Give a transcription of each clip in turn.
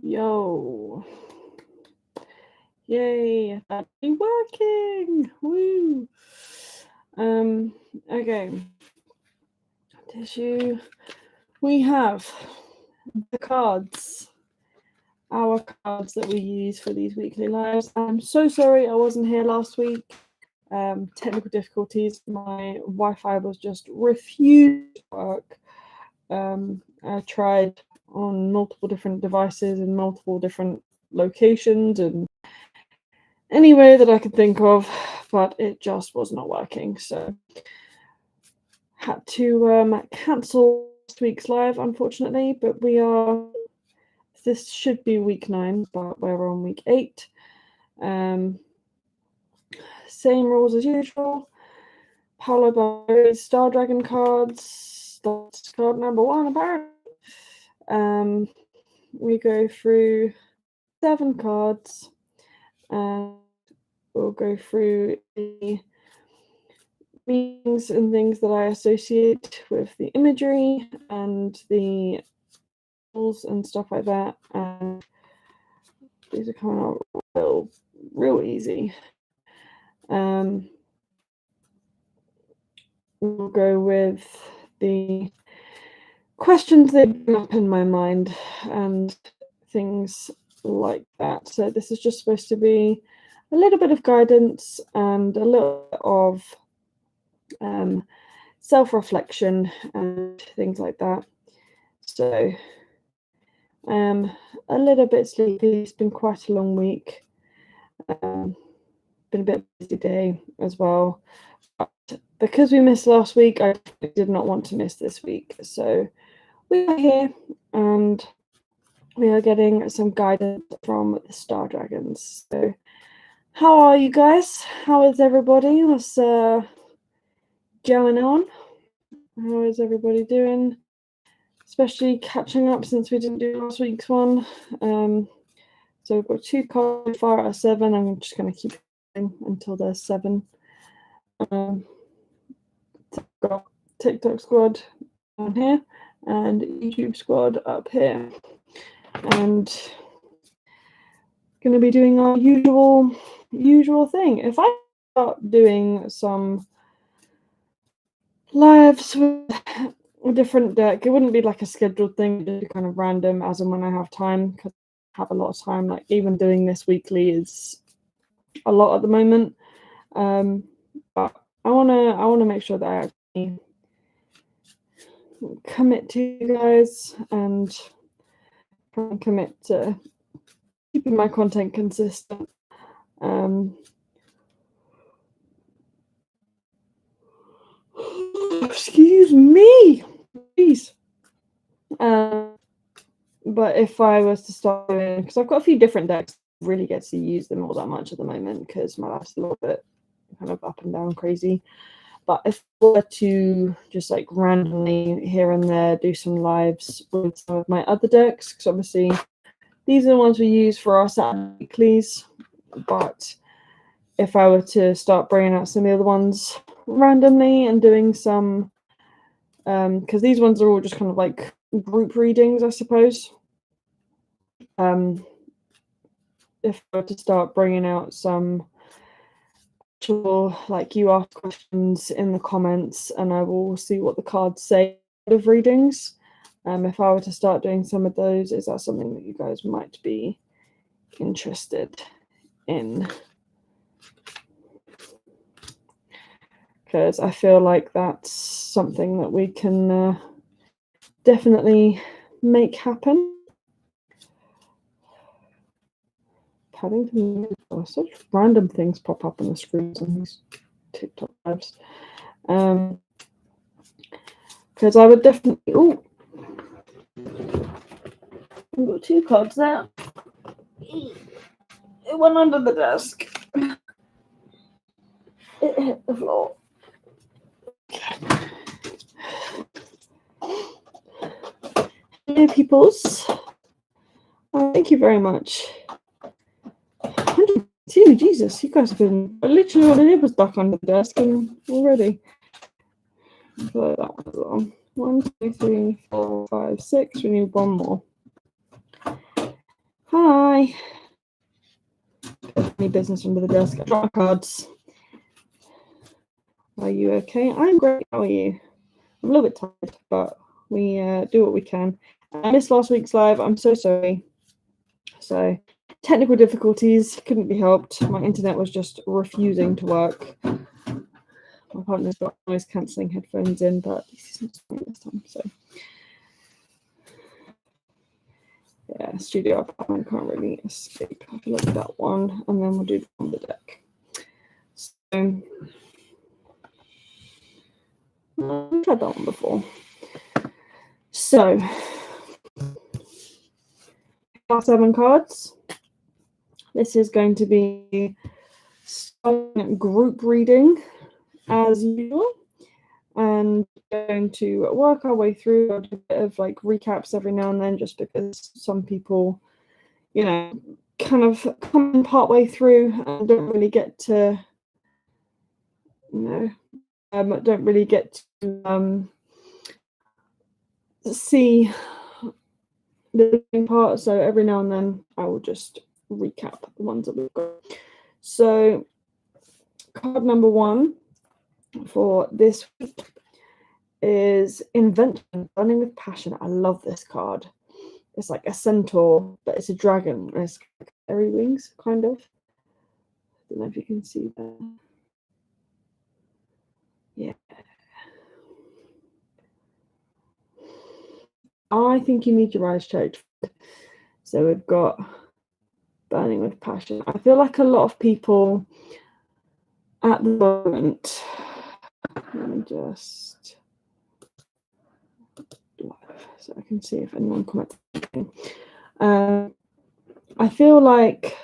Yo. Yay, that's working. Woo. Okay. Tissue. We have the cards. Our cards that we use for these weekly lives. I'm so sorry I wasn't here last week. Technical difficulties. My Wi-Fi was just refused to work. I tried on multiple different devices in multiple different locations and any way that I could think of, but it just was not working. So had to cancel last week's live, unfortunately. But this should be week 9, but we're on week 8. Same rules as usual. Paolo Barri's Star Dragon cards. That's card number 1, apparently. We go through 7 cards, and we'll go through the meanings and things that I associate with the imagery and the rules and stuff like that. And these are coming out real easy. We'll go with the questions that bring up in my mind and things like that. So this is just supposed to be a little bit of guidance and a little bit of self-reflection and things like that. So a little bit sleepy. It's been quite a long week. Been a bit busy day as well. But because we missed last week, I did not want to miss this week. So we are here and we are getting some guidance from the Star Dragons. So how are you guys? How is everybody? What's going on? How is everybody doing? Especially catching up since we didn't do last week's one. So we've got 2 cards far out of 7. I'm just going to keep going until there's 7. Got TikTok squad down here and YouTube squad up here. And going to be doing our usual thing. If I start doing some lives with a different deck, it wouldn't be like a scheduled thing, just kind of random as and when I have time, because I have a lot of time. Like even doing this weekly is a lot at the moment. But I wanna make sure that I actually commit to you guys and commit to keeping my content consistent. Excuse me, please. But if I was to start doing, because I've got a few different decks, I really get to use them all that much at the moment because my life's a little bit kind of up and down crazy. But if I were to just like randomly here and there do some lives with some of my other decks, because obviously these are the ones we use for our Saturday weeklies. But if I were to start bringing out some of the other ones randomly and doing some, because these ones are all just kind of like group readings, I suppose. If I were to start bringing out some actual, like, you ask questions in the comments and I will see what the cards say of readings. If I were to start doing some of those, is that something that you guys might be interested in? Because I feel like that's something that we can definitely make happen. Paddington, such random things pop up on the screens on these TikTok lives. Because I would definitely. Oh, I've got 2 cards there. It went under the desk. It hit the floor. Hello, peoples. Thank you very much. 102, Jesus, you guys have been literally all I did was duck under the desk and already. So that one as well. 1, 2, 3, 4, 5, 6. We need 1 more. Hi. Any business under the desk? I draw cards. Are you okay? I'm great. How are you? I'm a little bit tired, but we do what we can. I missed last week's live. I'm so sorry. So, technical difficulties couldn't be helped. My internet was just refusing to work. My partner's got noise cancelling headphones in, but this isn't this time. So, yeah, studio apartment can't really escape. I feel like that one, and then we'll do the on the deck. So, I've tried that one before. So, 7 cards. This is going to be starting group reading as usual, and going to work our way through a bit of like recaps every now and then, just because some people, you know, kind of come part way through and don't really get to, don't really get to see the part. So every now and then I will just recap the ones that we've got. So card number 1 for this week is Invention, Burning with Passion. I love this card. It's like a centaur, but it's a dragon. And it's fairy wings, kind of. I don't know if you can see that. Yeah. I think you need your eyes checked. So we've got Burning with Passion. I feel like a lot of people at the moment, let me just live so I can see if anyone comments. I feel like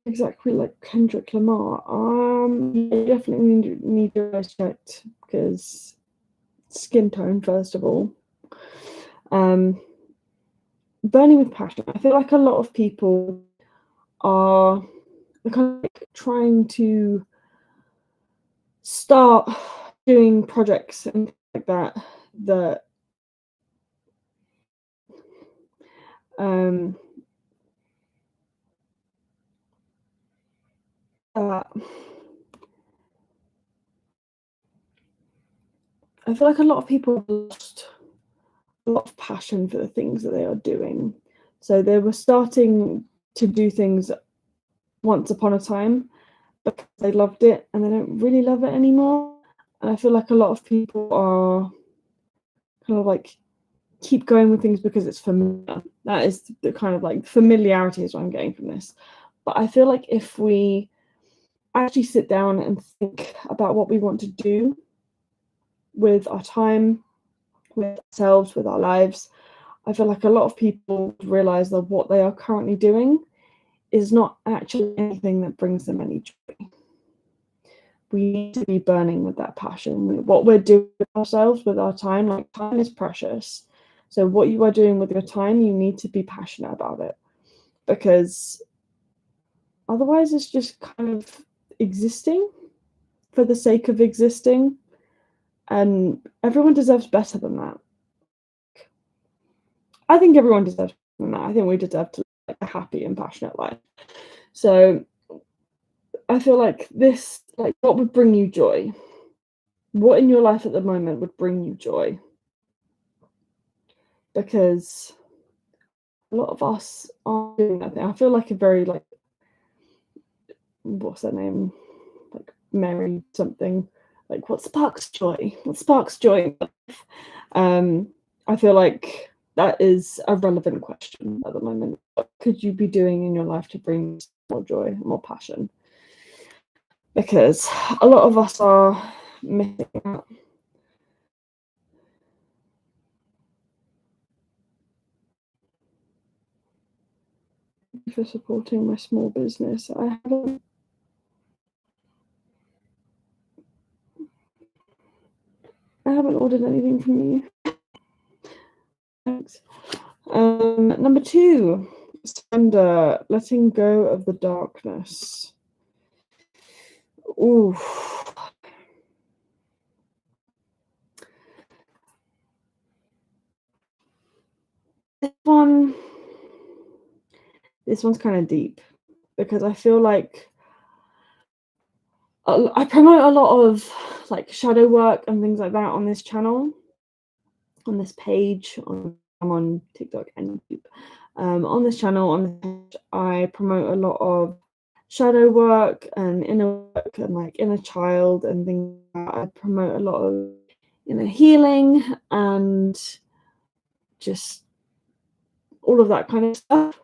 exactly like Kendrick Lamar. You definitely need your eyes checked, because skin tone first of all. Burning with Passion. I feel like a lot of people are kind of like trying to start doing projects and things like that I feel like a lot of people have lost a lot of passion for the things that they are doing. So they were starting to do things once upon a time because they loved it, and they don't really love it anymore. And I feel like a lot of people are kind of like keep going with things because it's familiar. That is the kind of like familiarity is what I'm getting from this. But I feel like if we actually sit down and think about what we want to do with our time, with ourselves, with our lives, I feel like a lot of people realize that what they are currently doing is not actually anything that brings them any joy. We need to be burning with that passion. What we're doing with ourselves, with our time, like time is precious. So what you are doing with your time, you need to be passionate about it, because otherwise it's just kind of existing for the sake of existing, and everyone deserves better than that. I think everyone deserves better than that. I think we deserve to live a happy and passionate life. So I feel like this, like, what would bring you joy? What in your life at the moment would bring you joy? Because a lot of us aren't doing that thing. I feel like a very, like, what's her name? Like Mary something. Like, what sparks joy? What sparks joy in life? I feel like that is a relevant question at the moment. What could you be doing in your life to bring more joy, more passion? Because a lot of us are missing out. For supporting my small business. I haven't ordered anything from you. Thanks. Number 2, surrender, letting go of the darkness. Ooh. this one's kind of deep because I feel like I promote a lot of like shadow work and things like that on this channel, on this page. I'm on TikTok and YouTube. On this channel, on this page, I promote a lot of shadow work and inner work and like inner child and things like that. I promote a lot of inner healing and just all of that kind of stuff.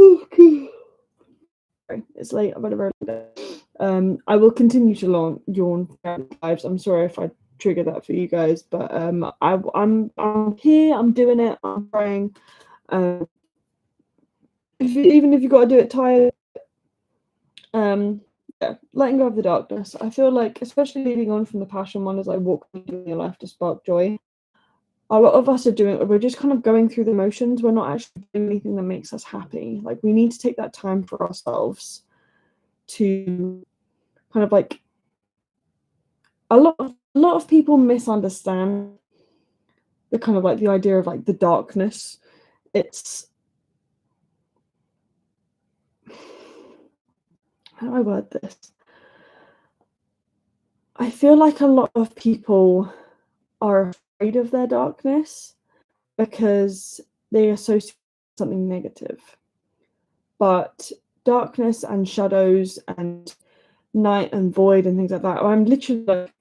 Okay. Sorry, it's late. I've had a very long day. I will continue to yawn lives. I'm sorry if I trigger that for you guys, but I'm here. I'm doing it. I'm trying. Even if you got to do it tired, yeah, letting go of the darkness. I feel like, especially leading on from the passion one, as I walk through your life to spark joy. A lot of us are doing. We're just kind of going through the motions. We're not actually doing anything that makes us happy. Like we need to take that time for ourselves to kind of like. A lot of people misunderstand the kind of like the idea of like the darkness. It's how do I word this? I feel like a lot of people are afraid of their darkness because they associate something negative. But darkness and shadows and night and void and things like that. I'm literally like,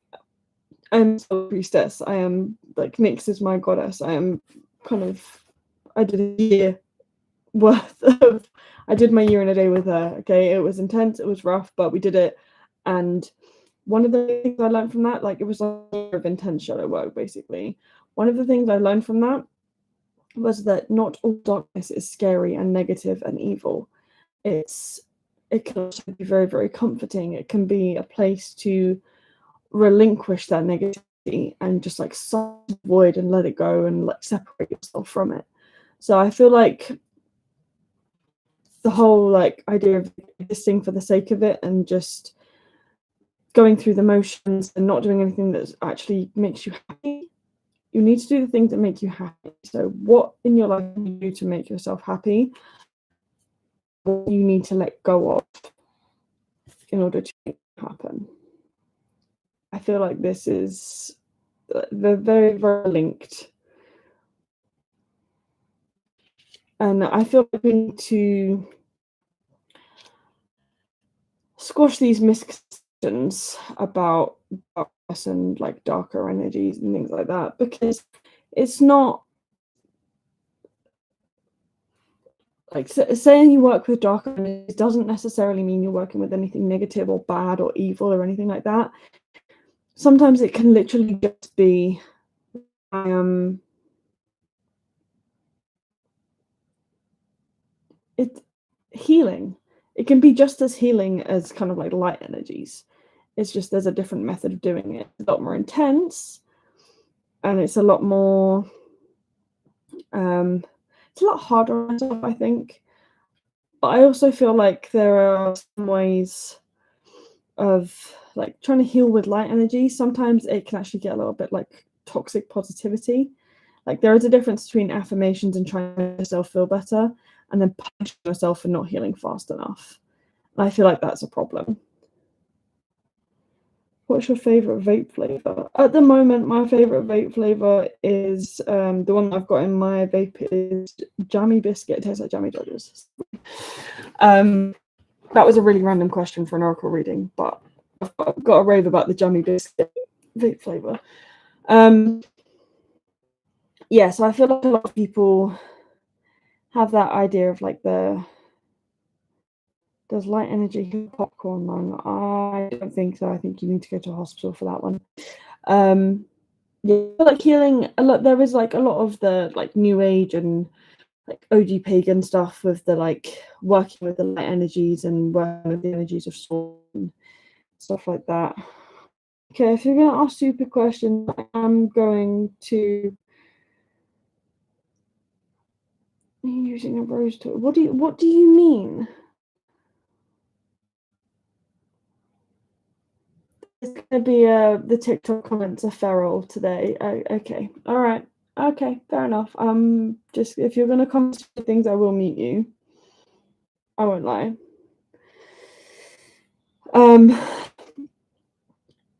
I'm a priestess. I am like Nyx is my goddess. I am kind of. I did a year worth of. I did my year and a day with her. Okay, it was intense. It was rough, but we did it. And one of the things I learned from that, like it was a year of intense shadow work, basically. One of the things I learned from that was that not all darkness is scary and negative and evil. It can also be very, very comforting. It can be a place to relinquish that negativity and just like void and let it go and like separate yourself from it. So I feel like the whole like idea of existing for the sake of it and just going through the motions and not doing anything that actually makes you happy. You need to do the things that make you happy. So what in your life do you do to make yourself happy? What you need to let go of in order to make it happen. I feel like this is they're very, very linked. And I feel like we need to squash these misconceptions about darkness and like darker energies and things like that, because it's not like saying you work with darker energies doesn't necessarily mean you're working with anything negative or bad or evil or anything like that. Sometimes it can literally just be it's healing. It can be just as healing as kind of like light energies. It's just there's a different method of doing it. It's a lot more intense, and it's a lot more. It's a lot harder on myself, I think. But I also feel like there are some ways of like trying to heal with light energy. Sometimes it can actually get a little bit like toxic positivity. Like there is a difference between affirmations and trying to make yourself feel better, and then punishing yourself for not healing fast enough. And I feel like that's a problem. What's your favorite vape flavor? At the moment, my favorite vape flavor is the one I've got in my vape is jammy biscuit. It tastes like jammy Dodgers. That was a really random question for an oracle reading, but I've got a rave about the jammy biscuit vape flavor. Yeah, so I feel like a lot of people have that idea of like does light energy heal popcorn lung? I don't think so. I think you need to go to a hospital for that one. Yeah, like healing a lot. There is like a lot of the like new age and like OG pagan stuff with the like working with the light energies and working with the energies of soul and stuff like that. Okay, if you're gonna ask stupid questions, I'm going to using a rose toy. What do you mean? It's gonna be the TikTok comments are feral today. Okay, all right. Okay, fair enough. Just if you're gonna come to things, I will mute you. I won't lie.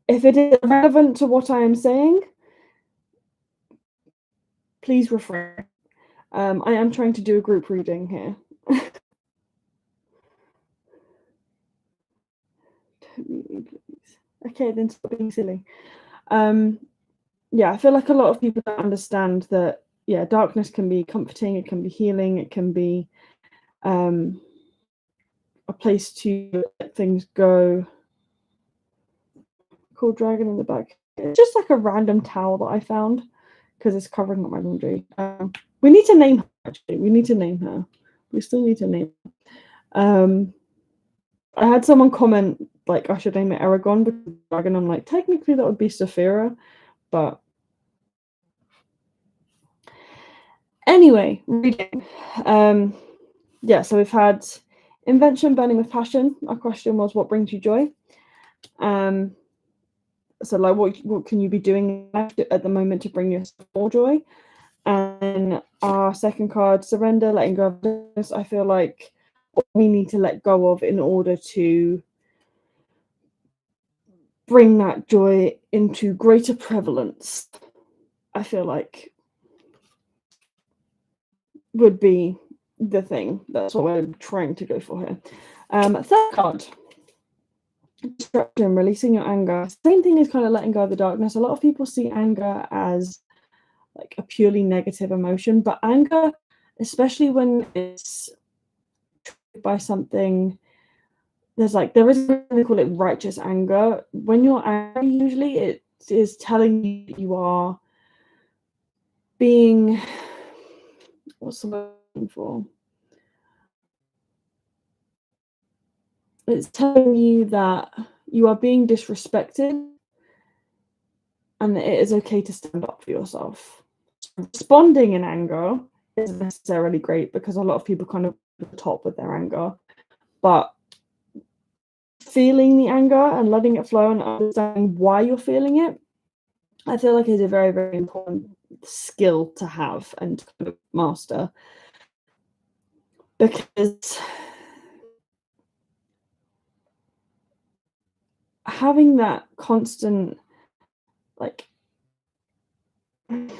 If it is relevant to what I am saying, please refrain. I am trying to do a group reading here. Okay, then stop being silly. Yeah, I feel like a lot of people don't understand that, yeah, darkness can be comforting, it can be healing, it can be a place to let things go. Cool dragon in the back. It's just like a random towel that I found because it's covering up my laundry. We need to name her, actually. We need to name her. We still need to name her. I had someone comment, like, I should name it Aragon because dragon. I'm like, technically that would be Saphira, but anyway, reading. Yeah, so we've had invention, burning with passion. Our question was, what brings you joy? So like, what can you be doing at the moment to bring yourself more joy? And our second card, surrender, letting go of this. I feel like what we need to let go of in order to bring that joy into greater prevalence, I feel like would be the thing. That's what we're trying to go for here. Third card, destruction, releasing your anger. Same thing as kind of letting go of the darkness. A lot of people see anger as like a purely negative emotion, but anger, especially when it's by something, there is they call it righteous anger. When you're angry, usually it is telling you you are being, what's the word I'm looking for? It's telling you that you are being disrespected and that it is okay to stand up for yourself. Responding in anger isn't necessarily great because a lot of people kind of at the top with their anger, but feeling the anger and letting it flow and understanding why you're feeling it, I feel like is a very, very important skill to have and to master, because having that constant, like, okay.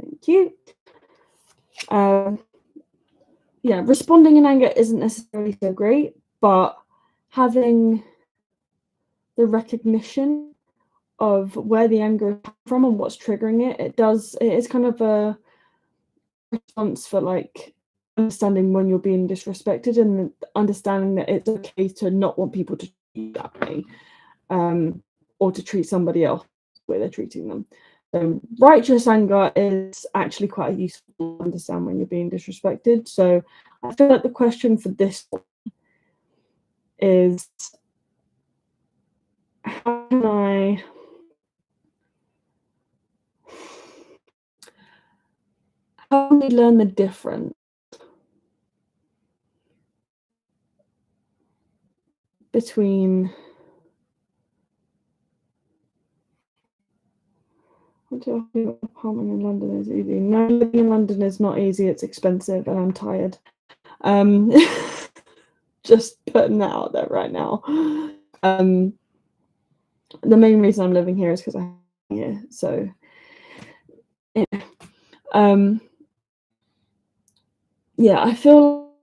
Thank you. Yeah, responding in anger isn't necessarily so great, but having the recognition of where the anger is from and what's triggering it, it is kind of a response for like understanding when you're being disrespected and understanding that it's okay to not want people to treat you that way, or to treat somebody else the way they're treating them. So righteous anger is actually quite useful to understand when you're being disrespected. So I feel like the question for this is, how can we learn the difference between apartment in London is easy. No, living in London is not easy. It's expensive, and I'm tired. Just putting that out there right now. The main reason I'm living here is because I'm here. So, yeah. Yeah, I feel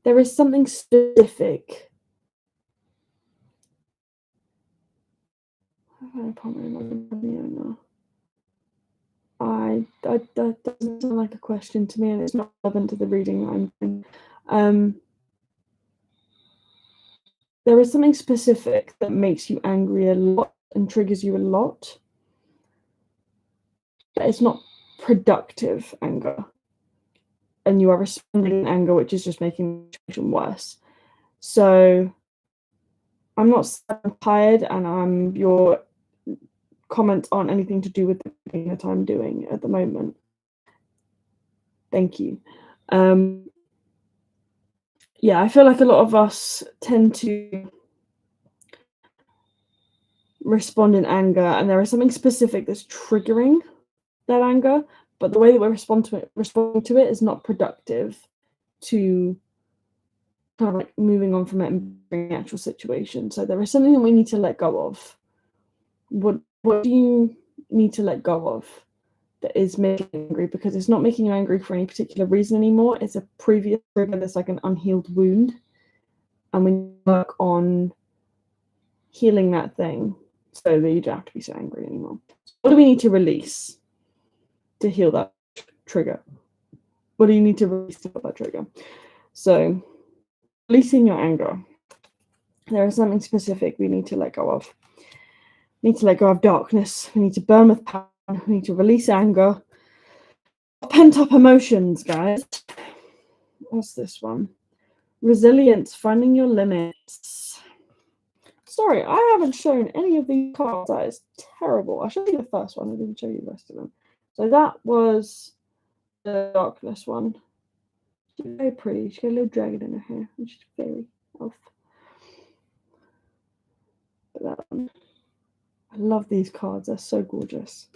there is something specific. That doesn't sound like a question to me, and it's not relevant to the reading that I'm doing. There is something specific that makes you angry a lot and triggers you a lot, but it's not productive anger, and you are responding in anger, which is just making the situation worse. So I'm not tired, and your comments aren't anything to do with the thing that I'm doing at the moment. Thank you. Yeah, I feel like a lot of us tend to respond in anger, and there is something specific that's triggering that anger, but the way that we're responding to it is not productive to kind of like moving on from it and bringing the actual situation. So there is something that we need to let go of. What do you need to let go of that is making you angry? Because it's not making you angry for any particular reason anymore. It's a previous trigger that's like an unhealed wound, and we work on healing that thing so that you don't have to be so angry anymore. What do we need to release to heal that trigger? What do you need to release to heal that trigger? So, releasing your anger. There is something specific we need to let go of. We need to let go of darkness. We need to burn with power. We need to release anger. Pent up emotions, guys. What's this one? Resilience, finding your limits. Sorry, I haven't shown any of these cards. That is terrible. I showed you the first one. I didn't show you the rest of them. So that was the darkness one. She's very pretty. She's got a little dragon in her hair, and she's a fairy elf. But that one. I love these cards. They're so gorgeous.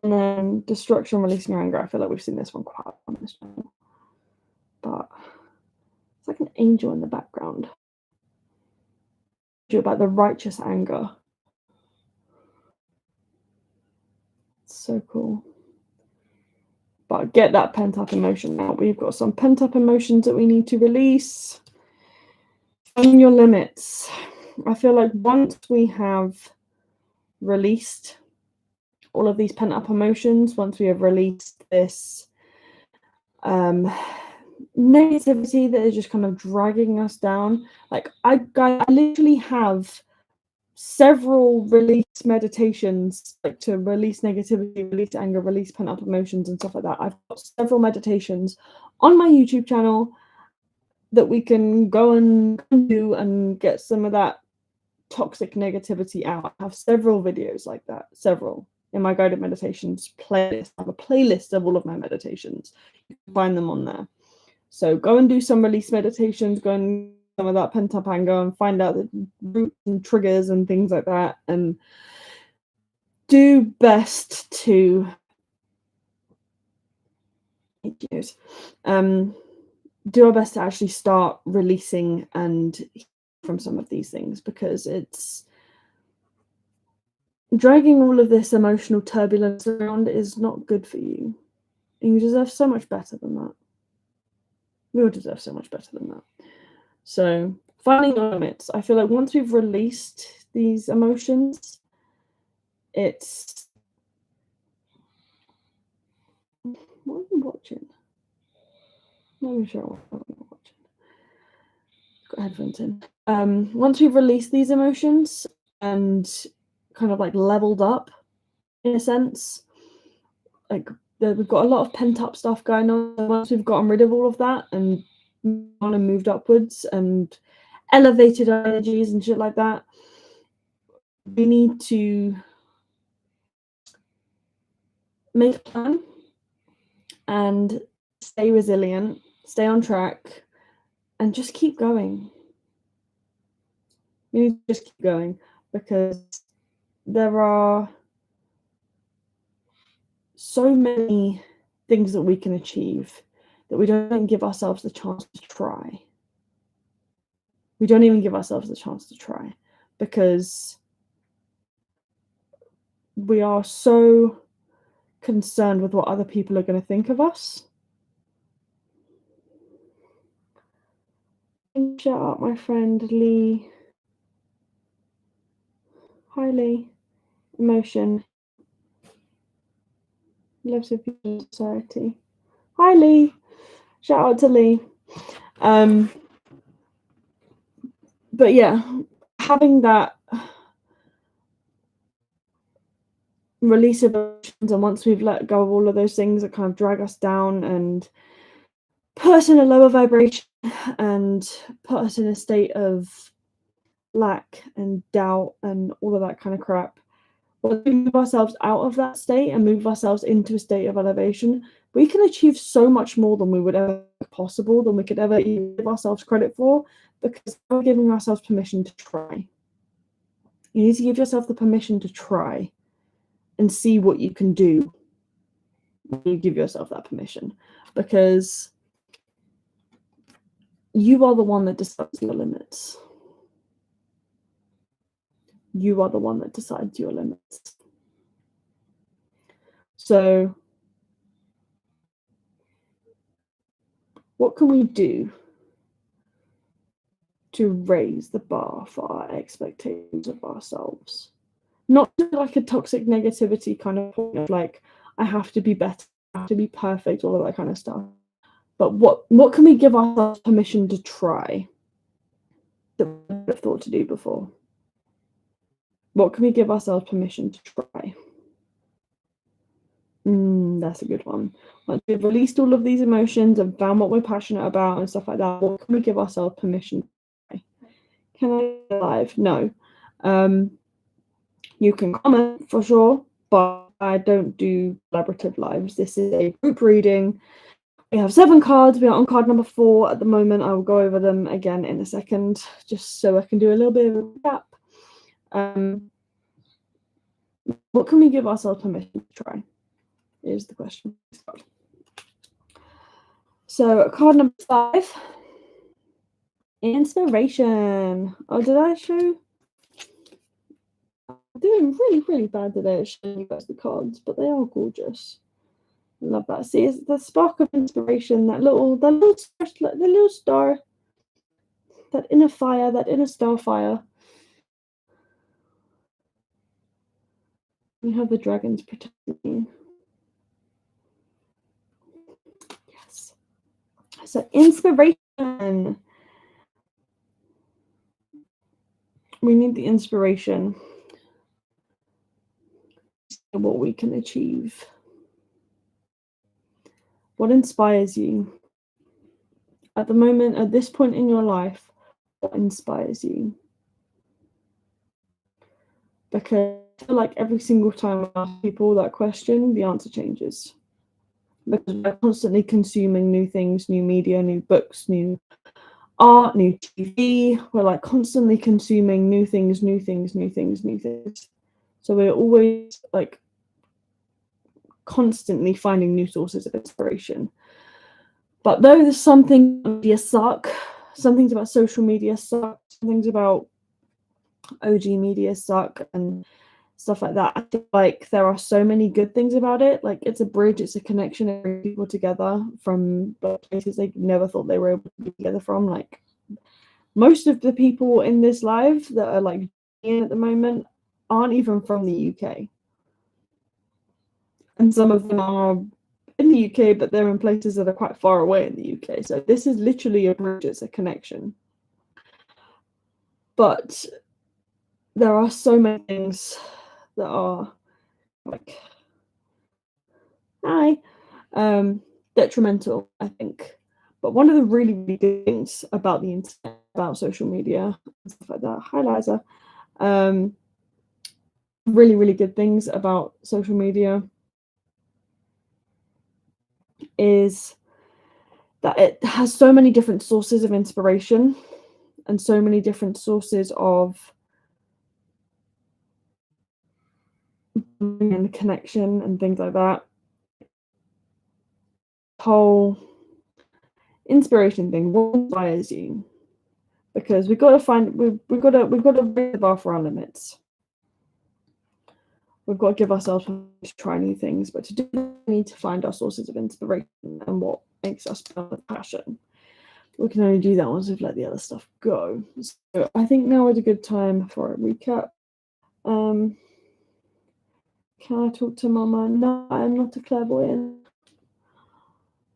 And then destruction, releasing your anger. I feel like we've seen this one quite a lot on this channel. But it's like an angel in the background. About the righteous anger. It's so cool. But get that pent up emotion out. We've got some pent up emotions that we need to release. Finding your limits. I feel like once we have released all of these pent up emotions, once we have released this negativity that is just kind of dragging us down, like I literally have several release meditations, like to release negativity, release anger, release pent up emotions and stuff like that. I've got several meditations on my YouTube channel that we can go and do and get some of that toxic negativity out. I have several videos like that, several in my guided meditations playlist. I have a playlist of all of my meditations. You can find them on there. So go and do some release meditations, go and some of that pent-up anger and find out the roots and triggers and things like that, and do best to do our best to actually start releasing and from some of these things, because it's dragging all of this emotional turbulence around is not good for you. And you deserve so much better than that. We all deserve so much better than that. So finding your limits. I feel like once we've released these emotions, it's what am I watching? Not even sure what I'm watching. Got headphones in. Once we've released these emotions and kind of like leveled up in a sense, like we've got a lot of pent up stuff going on. Once we've gotten rid of all of that and moved upwards and elevated our energies and shit like that, we need to make a plan and stay resilient, stay on track, and just keep going. We need to just keep going, because there are so many things that we can achieve that we don't even give ourselves the chance to try. We don't even give ourselves the chance to try, because we are so concerned with what other people are going to think of us. Shout out my friend Lee. Hi Lee. Emotion. Loves of People Society. Hi Lee. Shout out to Lee. But yeah, having that release of emotions, and once we've let go of all of those things that kind of drag us down and put us in a lower vibration and put us in a state of lack and doubt and all of that kind of crap, when we move ourselves out of that state and move ourselves into a state of elevation, we can achieve so much more than we would ever possible, than we could ever even give ourselves credit for, because we're giving ourselves permission to try. You need to give yourself the permission to try and see what you can do when you give yourself that permission, because you are the one that decides your limits. You are the one that decides your limits. So what can we do to raise the bar for our expectations of ourselves? Not like a toxic negativity kind of point of like, I have to be better, I have to be perfect, all of that kind of stuff. But what can we give ourselves permission to try that we would have thought to do before? What can we give ourselves permission to try? That's a good one. Once we've released all of these emotions and found what we're passionate about and stuff like that, what can we give ourselves permission to try? Can I be alive? No. You can comment for sure, but I don't do collaborative lives. This is a group reading. We have 7 cards. We are on card number 4 at the moment. I will go over them again in a second, just so I can do a little bit of a recap. What can we give ourselves permission to try? Is the question. So card number 5, inspiration. Oh, did I show? I'm doing really, really bad today at showing you guys the cards, but they are gorgeous. I love that. See, it's the spark of inspiration, that little star, that inner fire, that inner star fire. You have the dragons protecting you. Yes. So inspiration. We need the inspiration. What we can achieve. What inspires you? At the moment, at this point in your life, what inspires you? Because I feel like every single time I ask people that question, the answer changes. Because we're constantly consuming new things, new media, new books, new art, new TV. We're like constantly consuming new things, new things, new things, new things. So we're always like constantly finding new sources of inspiration. But though there's some things about media suck, some things about social media suck, some things about OG media suck and stuff like that, I feel like there are so many good things about it. Like it's a bridge, it's a connection, it brings people together from places they never thought they were able to be together from. Like most of the people in this live that are like in at the moment aren't even from the UK. And some of them are in the UK, but they're in places that are quite far away in the UK. So this is literally a bridge, it's a connection. But there are so many things that are like detrimental, I think. But one of the really, really good things about the internet, about social media and stuff like that, hi Liza, really, really good things about social media is that it has so many different sources of inspiration and so many different sources of and connection and things like that. Whole inspiration thing, what inspires you? Because we've got to find we've got to raise the bar for our limits. We've got to give ourselves time to try new things, but to do that, we need to find our sources of inspiration and what makes us feel with passion. We can only do that once we've let the other stuff go. So I think now is a good time for a recap. Can I talk to Mama? No, I'm not a clairvoyant.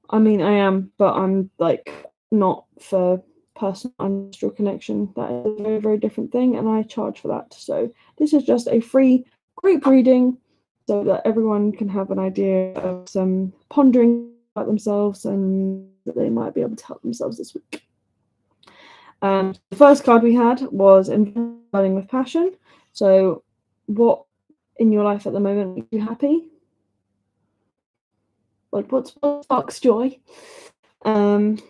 I mean, I am, but I'm like not for personal ancestral connection. That is a very, very different thing, and I charge for that. So this is just a free group reading so that everyone can have an idea of some pondering about themselves and that they might be able to help themselves this week. And the first card we had was Burning with Passion. So what in your life at the moment makes you happy? Like what sparks joy? The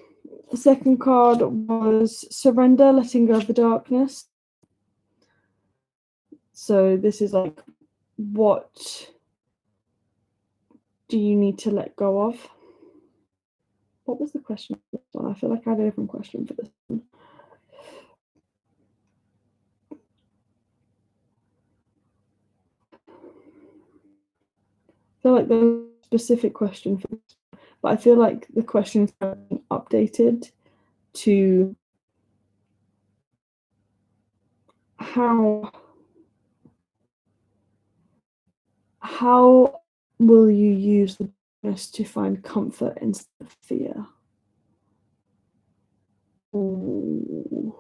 second card was Surrender, Letting Go of the Darkness. So this is like, what do you need to let go of? What was the question for this one? I feel like I had a different question for this one. I feel like there's a specific question for this, but I feel like the questions have been updated to how will you use the darkness to find comfort instead of fear? Ooh.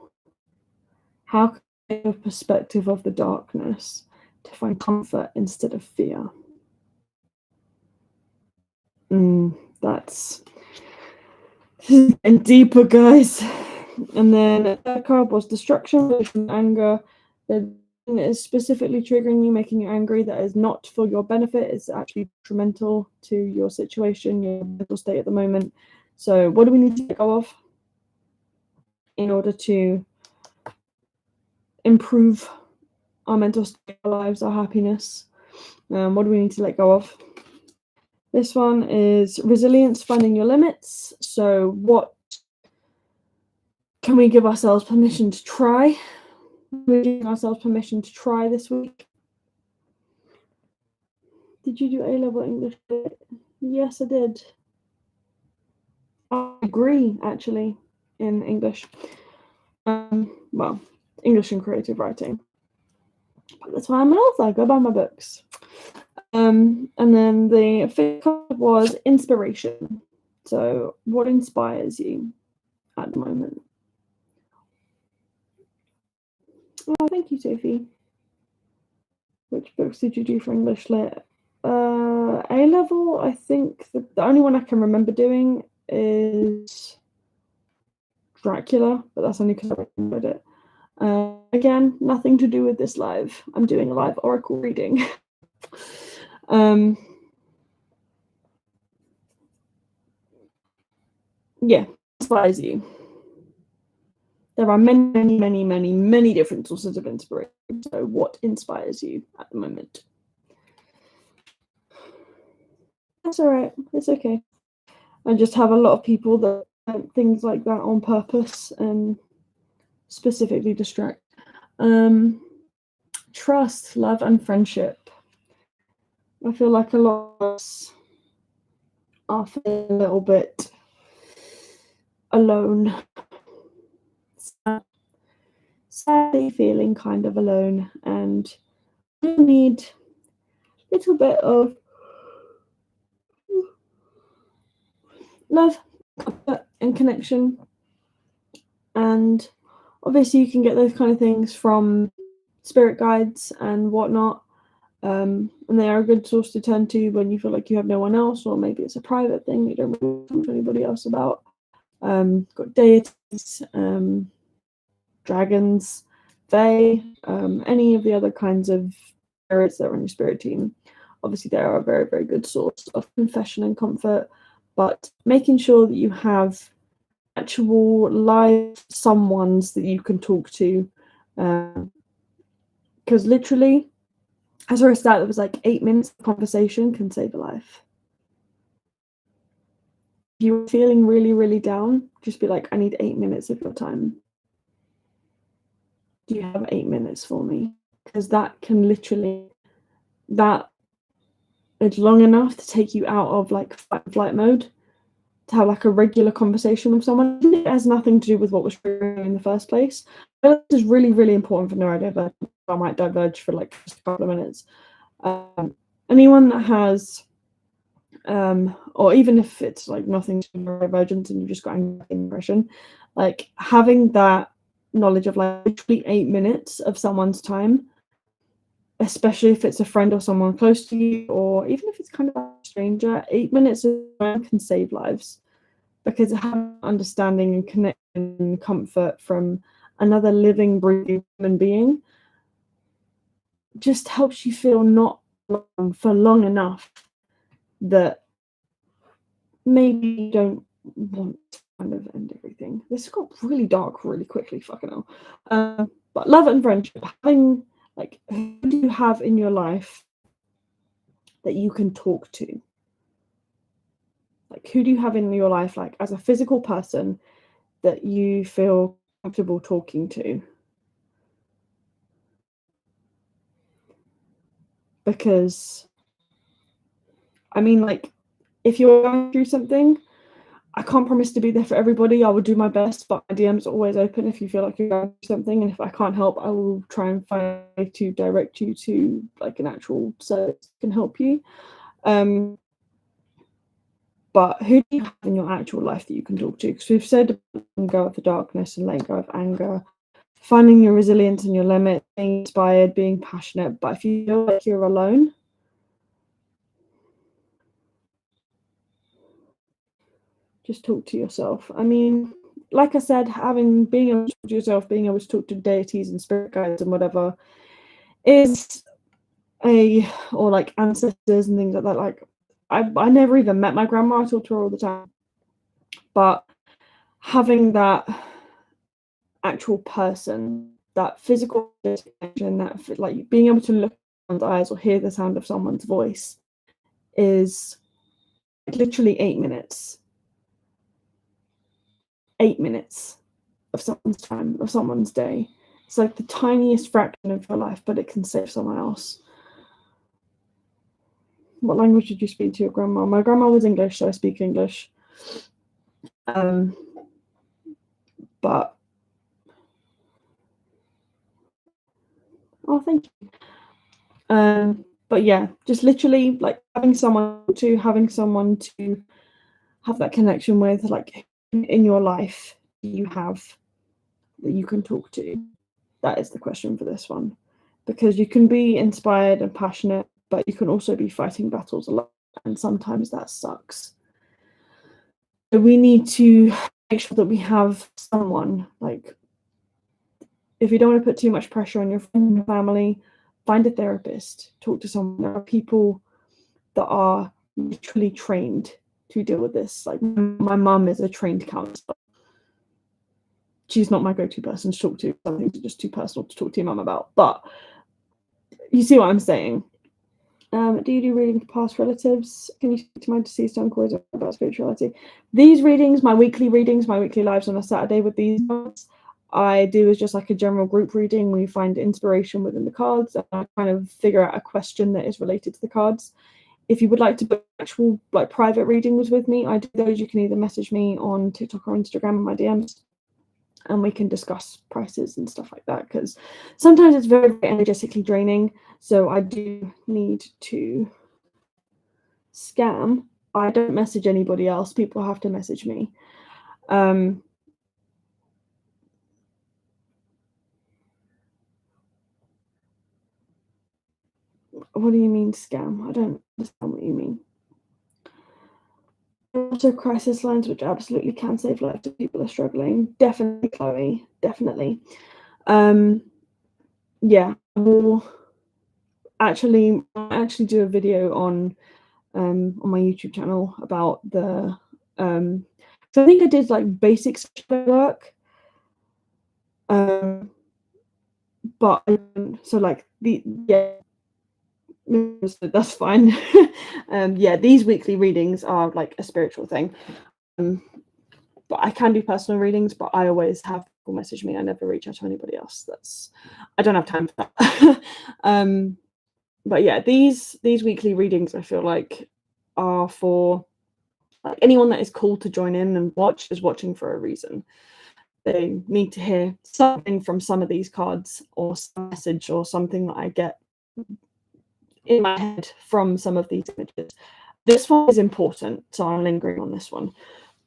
How can you have a perspective of the darkness to find comfort instead of fear? That's and deeper, guys. And then the third card was Destruction, Anger. The thing that is specifically triggering you, making you angry, that is not for your benefit, it's actually detrimental to your situation, your mental state at the moment. So what do we need to let go of in order to improve our mental state, our lives, our happiness? What do we need to let go of? This one is Resilience, Finding Your Limits. So what can we give ourselves permission to try? We're giving ourselves permission to try this week. Did you do A-level English? Yes, I did. I agree, actually, in English. Well, English and creative writing. But that's why I'm an author. I go buy my books. And then the fifth card was Inspiration. So what inspires you at the moment? Oh, thank you, Sophie. Which books did you do for English Lit? A-level, I think the only one I can remember doing is Dracula, but that's only because I read it. Again, nothing to do with this live. I'm doing a live oracle reading. Yeah, inspires you. There are many different sources of inspiration. So what inspires you at the moment? That's all right. It's okay. I just have a lot of people that do things like that on purpose and specifically distract. Trust, love, and friendship. I feel like a lot of us are feeling a little bit alone. Sadly feeling kind of alone, and we need a little bit of love and connection. And obviously you can get those kind of things from spirit guides and whatnot, and they are a good source to turn to when you feel like you have no one else, or maybe it's a private thing you don't really talk to anybody else about. Got deities, dragons, fae, any of the other kinds of spirits that are on your spirit team. Obviously, they are a very, very good source of confession and comfort, but making sure that you have actual live someones that you can talk to, because literally, I saw a stat that was like 8 minutes of conversation can save a life. If you're feeling really, really down, just be like, I need 8 minutes of your time. Do you have 8 minutes for me? Because that can literally, that is long enough to take you out of like fight or flight mode, to have like a regular conversation with someone. It has nothing to do with what was triggering in the first place. But this is really, really important for neurodivergent. I might diverge for like just a couple of minutes. Anyone that has, or even if it's like nothing to neurodivergence and you just got impression, like having that knowledge of like literally 8 minutes of someone's time, especially if it's a friend or someone close to you, or even if it's kind of a stranger, 8 minutes of time can save lives. because having understanding and connection and comfort from another living, breathing human being just helps you feel not alone for long enough that maybe you don't want to kind of end everything. This got really dark really quickly, fucking hell. But love and friendship, having, like, who do you have in your life that you can talk to? Like, who do you have in your life, like, as a physical person that you feel comfortable talking to? Because, I mean, like, if you're going through something, I can't promise to be there for everybody. I will do my best, but my DM's are always open if you feel like you're going through something. And if I can't help, I will try and find a way to direct you to, like, an actual service that can help you. But who do you have in your actual life that you can talk to? Because we've said letting go of the darkness and letting go of anger, finding your resilience and your limit, being inspired, being passionate. But if you feel like you're alone, just talk to yourself. I mean, like I said, being able to talk to yourself, being able to talk to deities and spirit guides and whatever is or like ancestors and things like that. Like, I never even met my grandma. I talk to her all the time. But having that actual person, that physical connection, that, like, being able to look in someone's eyes or hear the sound of someone's voice is literally 8 minutes. 8 minutes of someone's time, of someone's day. It's like the tiniest fraction of your life, but it can save someone else. What language did you speak to your grandma? My grandma was English, so I speak English. But oh, thank you. But yeah, just literally, like, having someone to have that connection with, like, in your life you have that you can talk to. That is the question for this one, because you can be inspired and passionate, but you can also be fighting battles a lot, and sometimes that sucks. So we need to make sure that we have someone, like, if you don't want to put too much pressure on your friends and your family, find a therapist, talk to someone. There are people that are literally trained to deal with this. Like, my mum is a trained counselor. She's not my go-to person to talk to. Some things are just too personal to talk to your mum about. But you see what I'm saying. Do you do reading for past relatives? Can you speak to my deceased uncles about spirituality? These readings, my weekly lives on a Saturday with these ones, I do is just like a general group reading. We find inspiration within the cards, and I kind of figure out a question that is related to the cards. If you would like to book actual, like, private readings with me, I do those. You can either message me on TikTok or Instagram in my DMs, and we can discuss prices and stuff like that, because sometimes it's very, very energetically draining. So I do need to scam. I don't message anybody else. People have to message me. What do you mean scam? I don't understand what you mean. Also, crisis lines, which absolutely can save lives if people are struggling. Definitely, Chloe. Definitely. Yeah, we'll actually do a video on my YouTube channel about the so I think I did, like, basic work, but so, like, that's fine. Yeah, these weekly readings are like a spiritual thing, but I can do personal readings, but I always have people message me. I never reach out to anybody else. I don't have time for that. But yeah, these weekly readings, I feel like, are for, like, anyone that is called to join in and watch is watching for a reason. They need to hear something from some of these cards, or some message, or something that I get in my head from some of these images. This one is important, so I'm lingering on this one,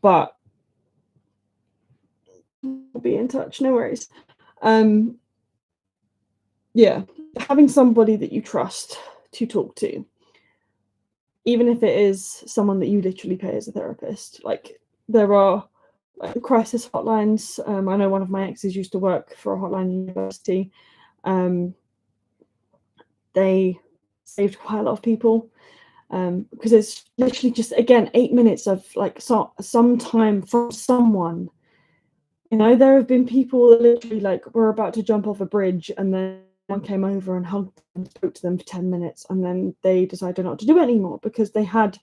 but I'll be in touch, no worries. Yeah, having somebody that you trust to talk to, even if it is someone that you literally pay as a therapist. Like, there are crisis hotlines. I know one of my exes used to work for a hotline in university. They saved quite a lot of people, because it's literally just, again, 8 minutes of like some time from someone. You know, there have been people that literally like were about to jump off a bridge, and then one came over and hugged them and spoke to them for 10 minutes, and then they decided not to do it anymore because they had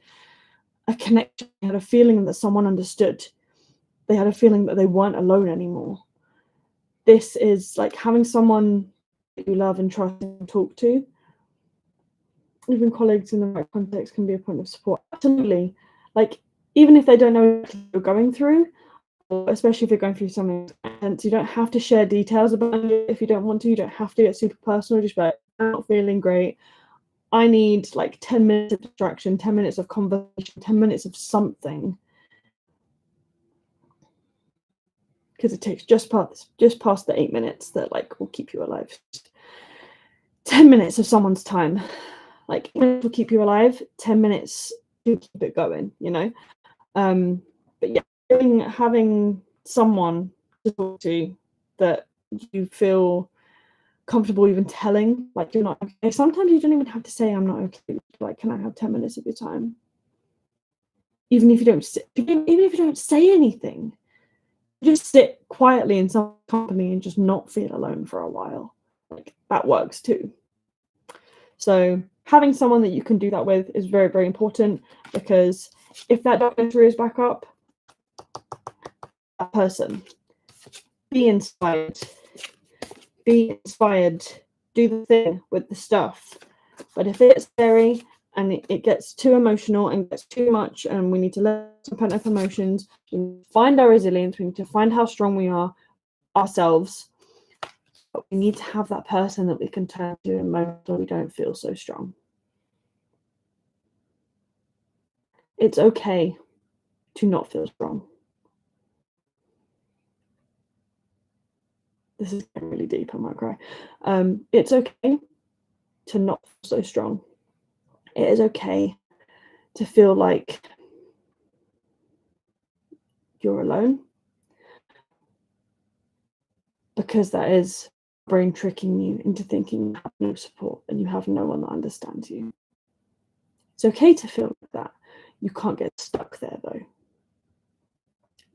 a connection, they had a feeling that someone understood. They had a feeling that they weren't alone anymore. This is like having someone that you love and trust and talk to. Even colleagues in the right context can be a point of support. Absolutely. Like, even if they don't know what you're going through, especially if you're going through something intense, you don't have to share details about it if you don't want to. You don't have to get super personal. Just like, I'm not feeling great. I need like 10 minutes of distraction, 10 minutes of conversation, 10 minutes of something. Because it takes just past the 8 minutes that like will keep you alive. 10 minutes of someone's time, like, will keep you alive. 10 minutes to keep it going, you know. But yeah, having someone to talk to that you feel comfortable even telling, like, you're not okay. Sometimes you don't even have to say I'm not okay. Like, can I have 10 minutes of your time? Even if you don't say anything, just sit quietly in some company and just not feel alone for a while. Like, that works too. So having someone that you can do that with is very, very important, because if that documentary is back up, that person, be inspired, do the thing with the stuff. But if it's scary and it gets too emotional and gets too much, and we need to let some pent up emotions, we need to find our resilience, we need to find how strong we are ourselves, but we need to have that person that we can turn to in moments where we don't feel so strong. It's okay to not feel strong. This is getting really deep, I might cry. It's okay to not feel so strong. It is okay to feel like you're alone, because that is brain tricking you into thinking you have no support and you have no one that understands you. It's okay to feel like that. You can't get stuck there, though.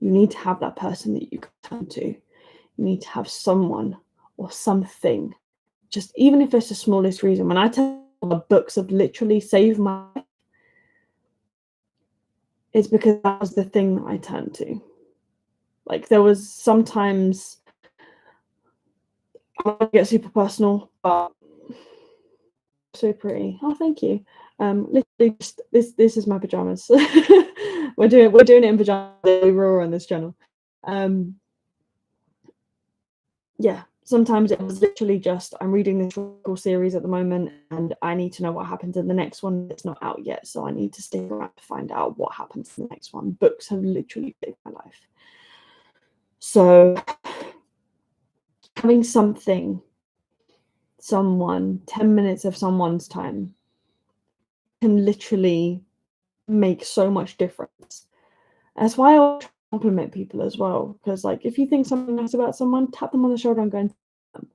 You need to have that person that you can turn to. You need to have someone or something, just even if it's the smallest reason. When I tell you books have literally saved my life, it's because that was the thing that I turned to. Like, there was sometimes, I'm gonna get super personal, but so pretty. Oh, thank you. Literally, just this is my pajamas. we're doing it in pajamas. We were on this channel. Yeah, sometimes it was literally just, I'm reading this series at the moment and I need to know what happens in the next one. It's not out yet, so I need to stick around to find out what happens in the next one. Books have literally saved my life. So having something, someone, 10 minutes of someone's time can literally make so much difference. That's why I compliment people as well, because like, if you think something nice about someone, tap them on the shoulder and go and tell them.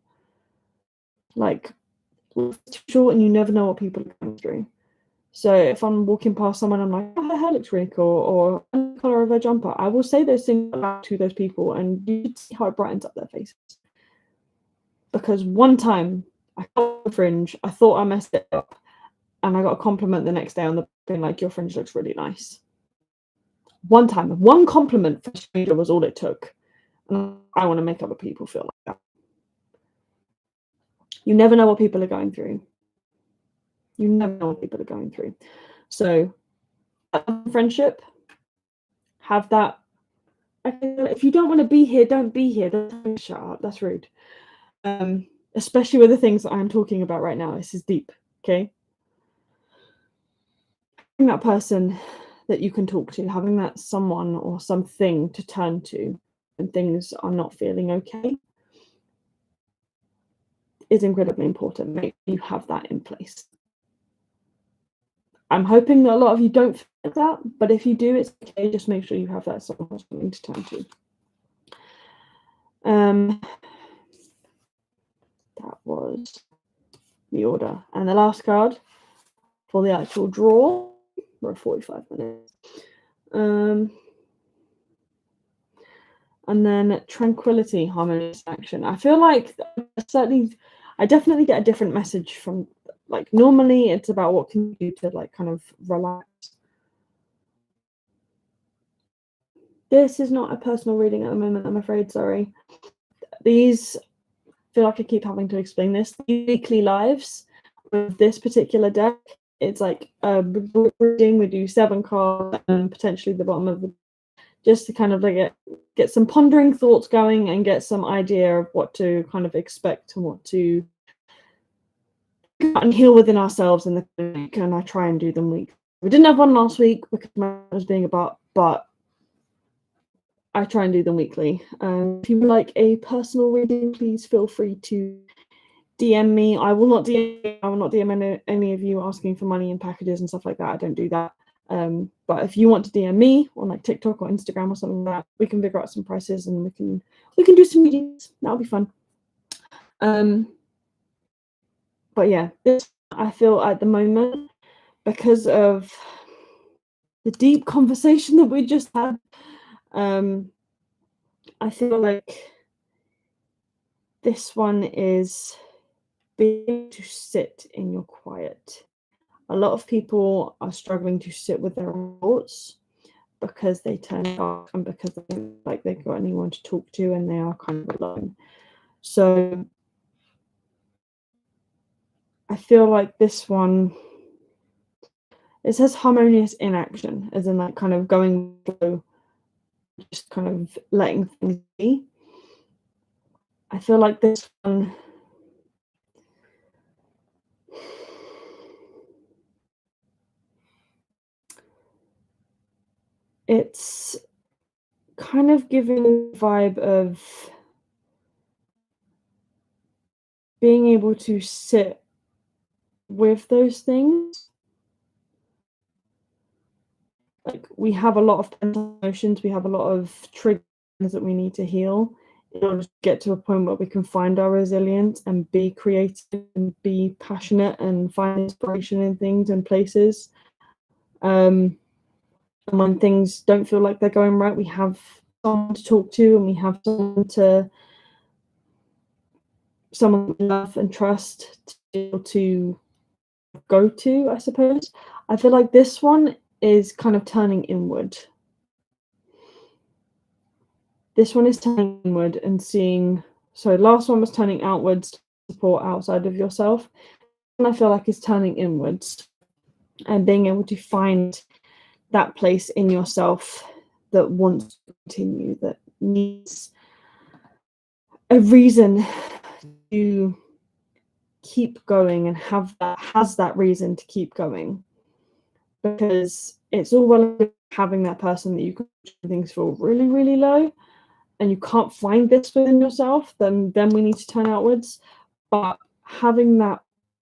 Like, it's too short and you never know what people are going through. So if I'm walking past someone, I'm like, oh, her hair looks really cool, or the colour of her jumper, I will say those things to those people, and you see how it brightens up their faces. Because one time I got a fringe, I thought I messed it up, and I got a compliment the next day on the being like, your fringe looks really nice. One time, one compliment from a stranger was all it took. And I want to make other people feel like that. You never know what people are going through. You never know what people are going through. So, friendship, have that. If you don't want to be here, don't be here. Don't shut up. That's rude. Especially with the things that I'm talking about right now. This is deep. Okay. Having that person that you can talk to, having that someone or something to turn to when things are not feeling okay, is incredibly important. Make sure you have that in place. I'm hoping that a lot of you don't feel that, but if you do, it's okay. Just make sure you have that something to turn to. That was the order. And the last card for the actual draw, we're at 45 minutes. And then tranquility, harmonious action. I feel like I definitely get a different message from, like, normally it's about what can you do to like kind of relax. This is not a personal reading at the moment, I'm afraid, sorry. These, I feel like I keep having to explain this. The weekly lives with this particular deck, it's like a reading. We do 7 cards and potentially the bottom of the, just to kind of like get some pondering thoughts going and get some idea of what to kind of expect and what to and heal within ourselves in the clinic. And I try and do them weekly. We didn't have one last week because my was being about, but I try and do them weekly. If you would like a personal reading, please feel free to DM me. I will not DM any of you asking for money and packages and stuff like that. I don't do that. But if you want to DM me on like TikTok or Instagram or something like that, we can figure out some prices and we can do some readings. That'll be fun. But yeah, this, I feel at the moment, because of the deep conversation that we just had, I feel like this one is being able to sit in your quiet. A lot of people are struggling to sit with their thoughts because they turn dark and because they don't feel like they've got anyone to talk to and they are kind of alone. So I feel like this one, it says harmonious inaction, as in like kind of going through, just kind of letting things be. I feel like this one, it's kind of giving the vibe of being able to sit with those things. Like, we have a lot of emotions, we have a lot of triggers that we need to heal in order to get to a point where we can find our resilience and be creative and be passionate and find inspiration in things and places. And when things don't feel like they're going right, we have someone to talk to and we have someone we love and trust to be able to go to, I suppose. I feel like this one is kind of turning inward. This one is turning inward and seeing, so last one was turning outwards to support outside of yourself. And I feel like it's turning inwards and being able to find that place in yourself that wants to continue, that needs a reason to keep going and has that reason to keep going. Because it's all well having that person that you can things feel really, really low and you can't find this within yourself, then we need to turn outwards. But having that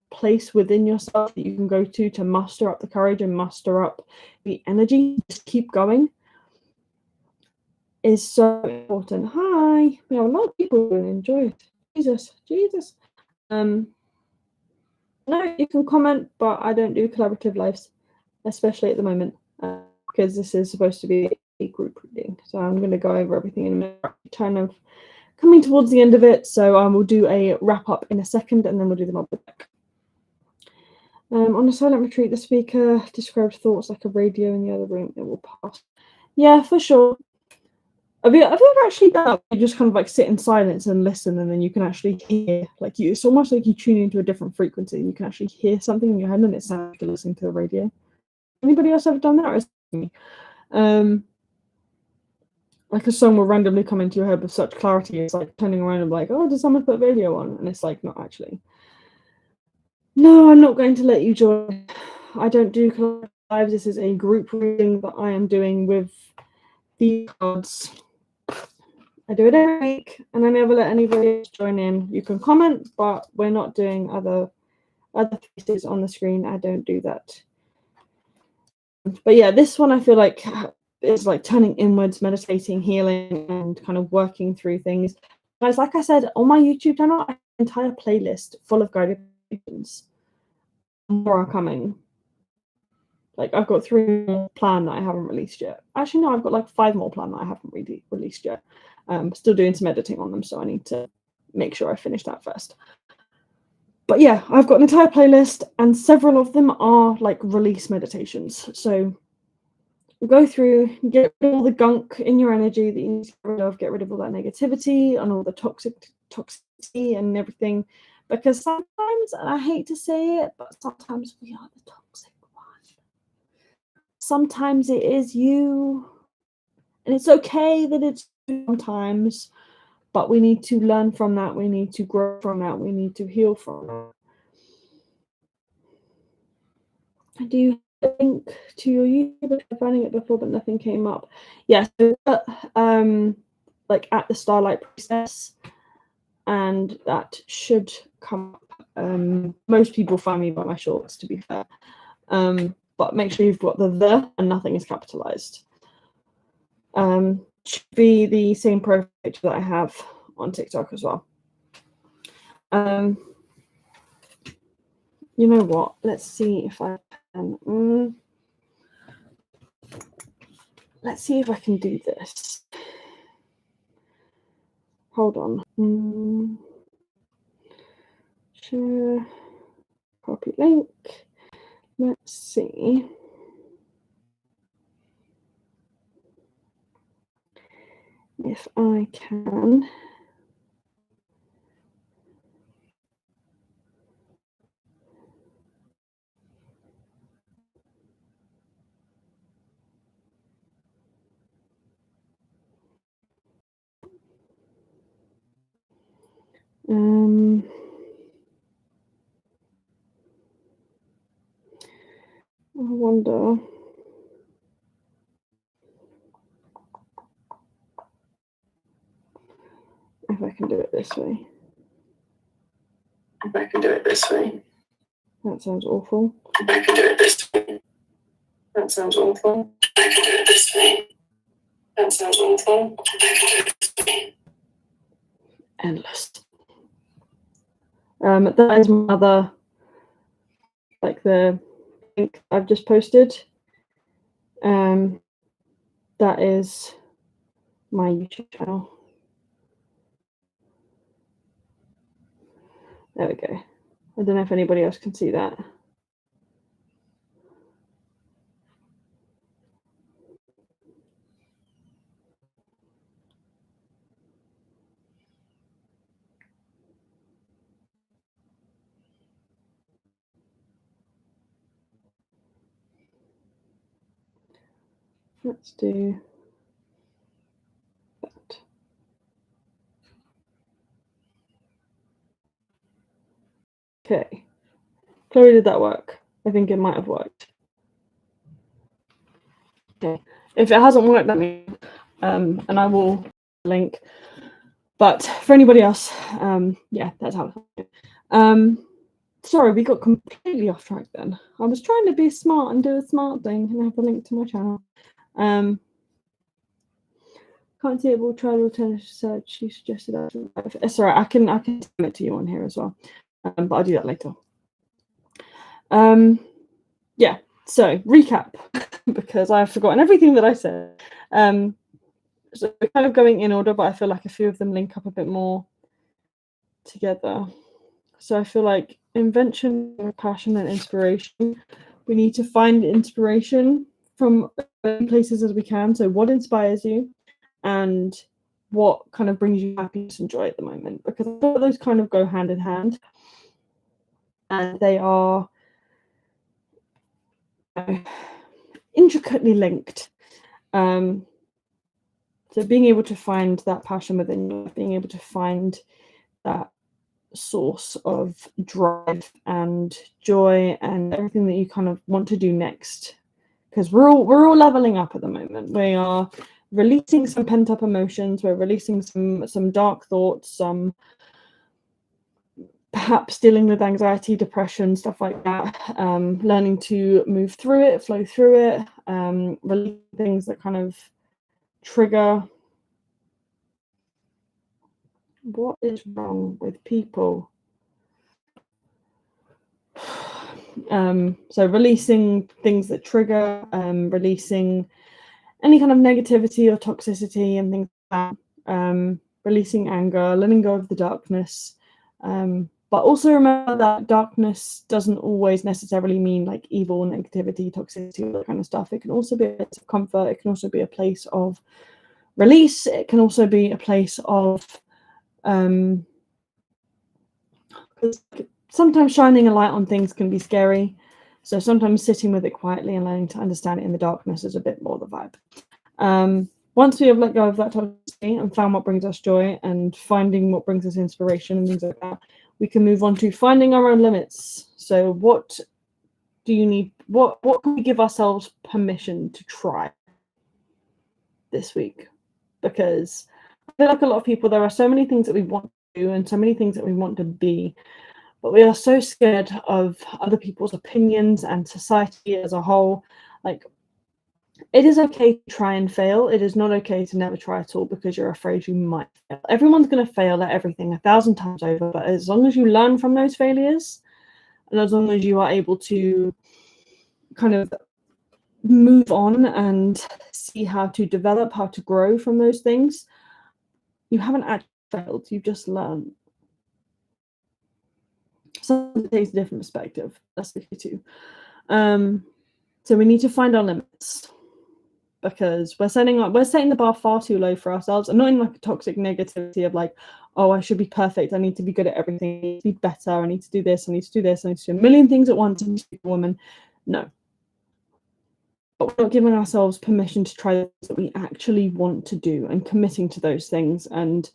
place within yourself that you can go to muster up the courage and muster up the energy to keep going is so important. Hi, we have a lot of people who enjoy it. Jesus. No, you can comment, but I don't do collaborative lives, especially at the moment, because this is supposed to be a group reading. So I'm going to go over everything in a minute, kind of coming towards the end of it. So I will do a wrap up in a second, and then we'll do the mob deck. On a silent retreat, the speaker described thoughts like a radio in the other room. It will pass. Yeah, for sure. Have you ever actually done that? You just kind of like sit in silence and listen, and then you can actually hear, like, it's almost like you tune into a different frequency and you can actually hear something in your head and it sounds like you're listening to the radio. Anybody else ever done that? Or is it me? Like a song will randomly come into your head with such clarity, it's like turning around and like, oh, did someone put a radio on? And it's like, not actually. No, I'm not going to let you join. I don't do lives. This is a group reading that I am doing with the cards. I do it every week, and I never let anybody else join in. You can comment, but we're not doing other faces on the screen. I don't do that. But yeah, this one I feel like is like turning inwards, meditating, healing, and kind of working through things. Guys, like I said, on my YouTube channel, I have an entire playlist full of guided meditations. More are coming. Like, I've got 3 more planned that I haven't released yet. Actually, no, I've got like 5 more planned that I haven't really released yet. Still doing some editing on them, so I need to make sure I finish that first. But yeah, I've got an entire playlist, and several of them are like release meditations. So go through, get rid of all the gunk in your energy that you need to get rid of all that negativity and all the toxicity and everything. Because sometimes, and I hate to say it, but sometimes we are the toxic one. Sometimes it is you, and it's okay that it's sometimes, but we need to learn from that. We need to grow from that. We need to heal from that. Do you link to your YouTube? I'm finding it before, but nothing came up. Yeah, so like at the Starlight process, and that should come up. Most people find me by my shorts, to be fair. But make sure you've got the and nothing is capitalized. Should be the same profile picture that I have on TikTok as well. You know what? Let's see if I can. Let's see if I can do this. Hold on. Share. Copy link. Let's see if I can. I wonder if I can do it this way. I can do it this way. That sounds awful. I can do it this way. That sounds awful. I can do it this way. That sounds awful. I can do it this way. Endless. That is my other, like the link I've just posted. That is my YouTube channel. There we go. I don't know if anybody else can see that. Let's do that. Okay. Chloe, did that work? I think it might have worked. Okay. If it hasn't worked, let me and I will link. But for anybody else, yeah, that's how it sorry, we got completely off track then. I was trying to be smart and do a smart thing and have a link to my channel. Can't see it, we'll try the alternative search. She suggested that. Sorry, I can send it to you on here as well. But I'll do that later. Yeah, so recap, because I've forgotten everything that I said. So we're kind of going in order, but I feel like a few of them link up a bit more together. So I feel like invention, passion, and inspiration. We need to find inspiration from as many places as we can. So what inspires you and what kind of brings you happiness and joy at the moment? Because I feel those kind of go hand in hand. And they are intricately linked. So being able to find that passion within you, being able to find that source of drive and joy and everything that you kind of want to do next, because we're all leveling up at the moment. We are releasing some pent-up emotions, we're releasing some dark thoughts, some perhaps dealing with anxiety, depression, stuff like that, learning to move through it, flow through it, release things that kind of trigger. What is wrong with people? So releasing things that trigger, releasing any kind of negativity or toxicity and things like that, releasing anger, letting go of the darkness. But also remember that darkness doesn't always necessarily mean like evil, negativity, toxicity, all that kind of stuff. It can also be a place of comfort. It can also be a place of release. It can also be a place of sometimes shining a light on things can be scary. So sometimes sitting with it quietly and learning to understand it in the darkness is a bit more the vibe. Once we have let go of that toxicity and found what brings us joy and finding what brings us inspiration and things like that, we can move on to finding our own limits. So what do you need? What can we give ourselves permission to try this week? Because I feel like a lot of people, there are so many things that we want to do and so many things that we want to be, but we are so scared of other people's opinions and society as a whole. Like, it is okay to try and fail. It is not okay to never try at all because you're afraid you might fail. Everyone's going to fail at everything 1,000 times over, but as long as you learn from those failures, and as long as you are able to kind of move on and see how to develop, how to grow from those things, you haven't actually failed. You've just learned. Sometimes it takes a different perspective. That's okay too. So we need to find our limits, because we're setting the bar far too low for ourselves, and not in like a toxic negativity of like, oh, I should be perfect, I need to be good at everything, I need to be better, I need to do this, I need to do this, I need to do a million things at once, I need to be a woman. No. But we're not giving ourselves permission to try things that we actually want to do and committing to those things and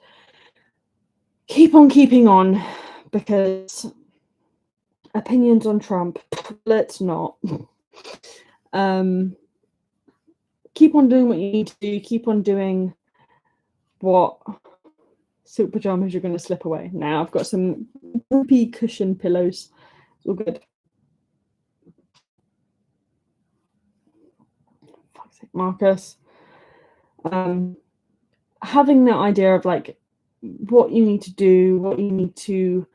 keep on keeping on, because opinions on Trump, let's not. Keep on doing what you need to do. Keep on doing what silk pajamas you're going to slip away. Now I've got some whoopee cushion pillows. It's all good. Fuck's sake, Marcus. Having that idea of like what you need to do, what you need to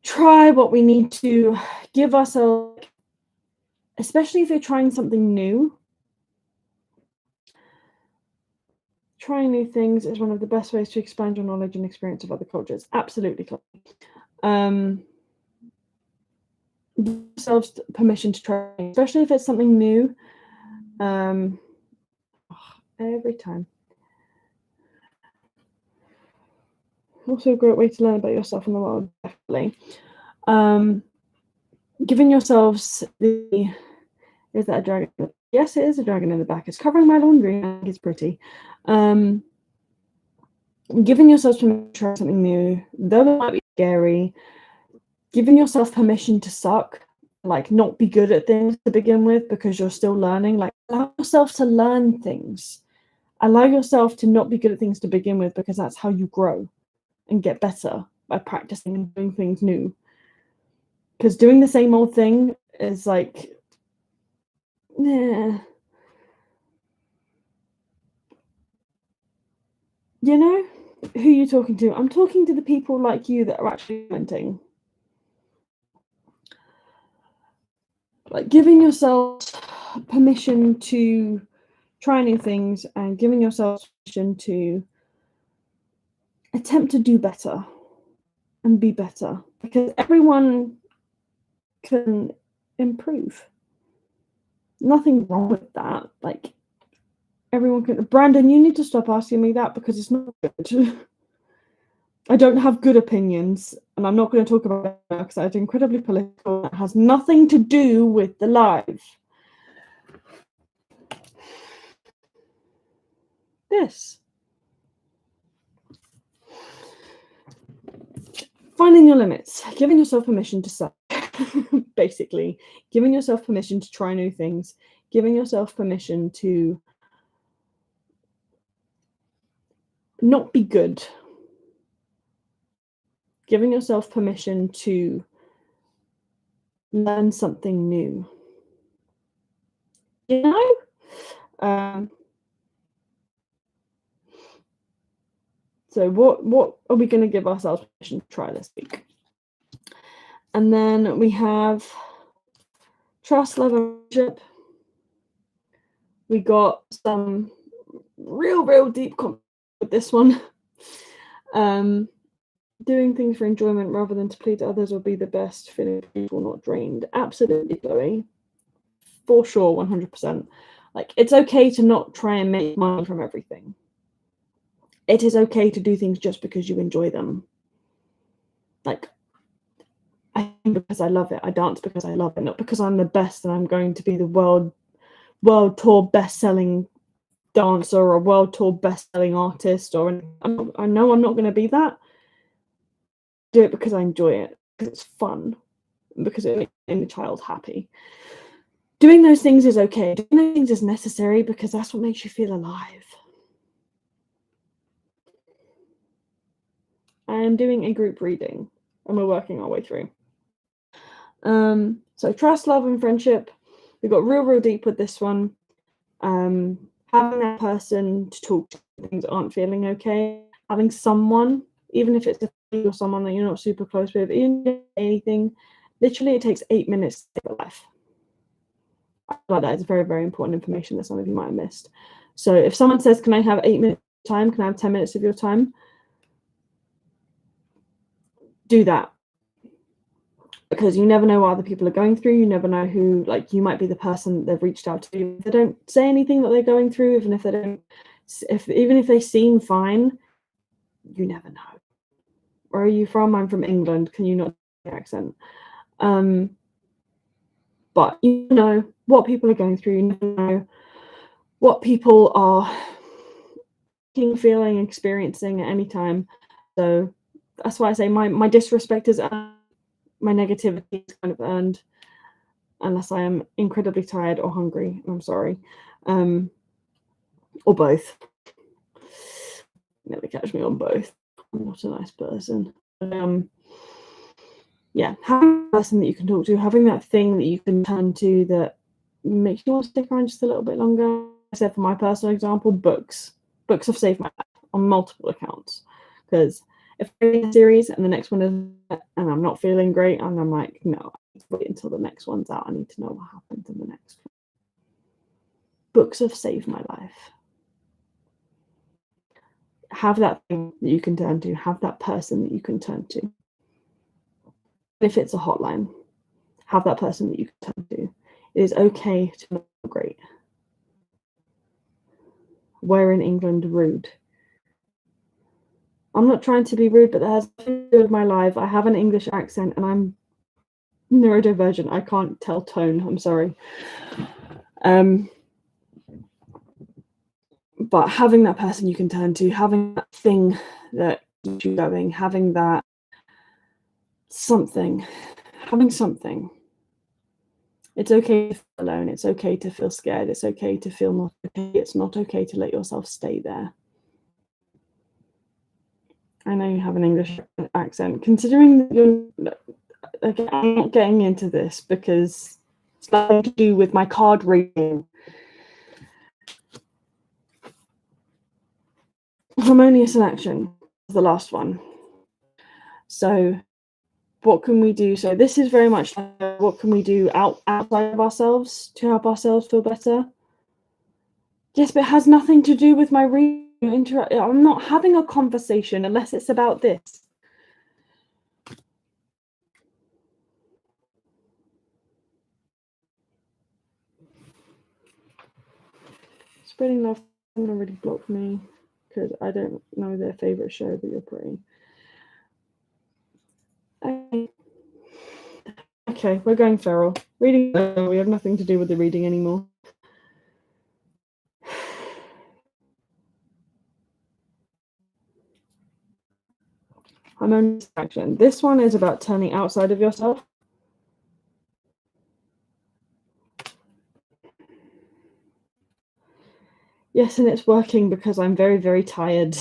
try, what we need to give ourselves, especially if you're trying something new. Trying new things is one of the best ways to expand your knowledge and experience of other cultures. Absolutely. Give yourselves permission to try, especially if it's something new. Every time. Also a great way to learn about yourself and the world, definitely. Giving yourselves the... Is that a dragon? Yes, it is a dragon in the back. It's covering my laundry. I think it's pretty. Giving yourselves permission to try something new, though it might be scary. Giving yourself permission to suck, like not be good at things to begin with because you're still learning. Like, allow yourself to learn things. Allow yourself to not be good at things to begin with, because that's how you grow and get better, by practicing and doing things new. Because doing the same old thing is like, yeah. You know, who are you talking to? I'm talking to the people like you that are actually commenting. Like, giving yourself permission to try new things and giving yourself permission to attempt to do better and be better, because everyone can improve. Nothing wrong with that. Like, everyone can. Brandon, you need to stop asking me that, because it's not good. I don't have good opinions, and I'm not going to talk about it now because it's incredibly political. It has nothing to do with the live. This. Finding your limits, giving yourself permission to suck, basically. Giving yourself permission to try new things, giving yourself permission to not be good. giving yourself permission to learn something new. You know? So what are we going to give ourselves permission to try this week? And then we have trust, love, and friendship. We got some real deep with this one. Doing things for enjoyment rather than to please others will be the best, feeling peaceful, not drained. Absolutely, Chloe. For sure, 100%. Like, it's okay to not try and make money from everything. It is okay to do things just because you enjoy them. Like, I think because I love it. I dance because I love it, not because I'm the best and I'm going to be the world tour best-selling dancer or a world tour best-selling artist. Or I know I'm not going to be that. Do it because I enjoy it, because it's fun, because it makes the child happy. Doing those things is okay. Doing those things is necessary because that's what makes you feel alive. I am doing a group reading and we're working our way through. So trust, love, and friendship. We got real deep with this one. Having that person to talk to when things aren't feeling okay. Having someone, even if it's a friend or someone that you're not super close with, even anything, literally it takes 8 minutes to save a life. I feel like that is very important information that some of you might have missed. So if someone says, can I have 8 minutes of time? Can I have 10 minutes of your time? Do that. Because you never know what other people are going through. You never know who, like, you might be the person they've reached out to. If they don't say anything that they're going through, even if they don't, even if they seem fine, you never know. Where are you from? I'm from England. Can you not do the accent? But you know what people are going through. You never know what people are feeling, experiencing at any time. So that's why I say my disrespect is earned, my negativity is kind of earned, unless I am incredibly tired or hungry. I'm sorry, or both. Never catch me on both. I'm not a nice person. But, yeah, having a person that you can talk to, having that thing that you can turn to that makes you want to stick around just a little bit longer. I said, for my personal example, books have saved my life on multiple accounts, because if I read a series and the next one is and I'm not feeling great and I'm like, no, I need to wait until the next one's out. I need to know what happens in the next one. Books have saved my life. Have that thing that you can turn to. Have that person that you can turn to. If it's a hotline, have that person that you can turn to. It is okay to not feel great. We're in England rude. I'm not trying to be rude, but that has nothing to do with my life. I have an English accent and I'm neurodivergent. I can't tell tone. I'm sorry. But having that person you can turn to, having that thing that keeps you going, having that something, having something. It's okay to feel alone. It's okay to feel scared. It's okay to feel not okay. It's not okay to let yourself stay there. I know you have an English accent. Considering that you're, again, I'm not getting into this because it's nothing to do with my card reading. Harmonious in action is the last one. So what can we do? So this is very much like, what can we do outside of ourselves to help ourselves feel better? Yes, but it has nothing to do with my reading. I'm not having a conversation unless it's about this. Spreading love already blocked me because I don't know their favorite show, but you're pretty. Okay, we're going feral. Reading, we have nothing to do with the reading anymore. Harmonious action. This one is about turning outside of yourself. Yes, and it's working because I'm very tired.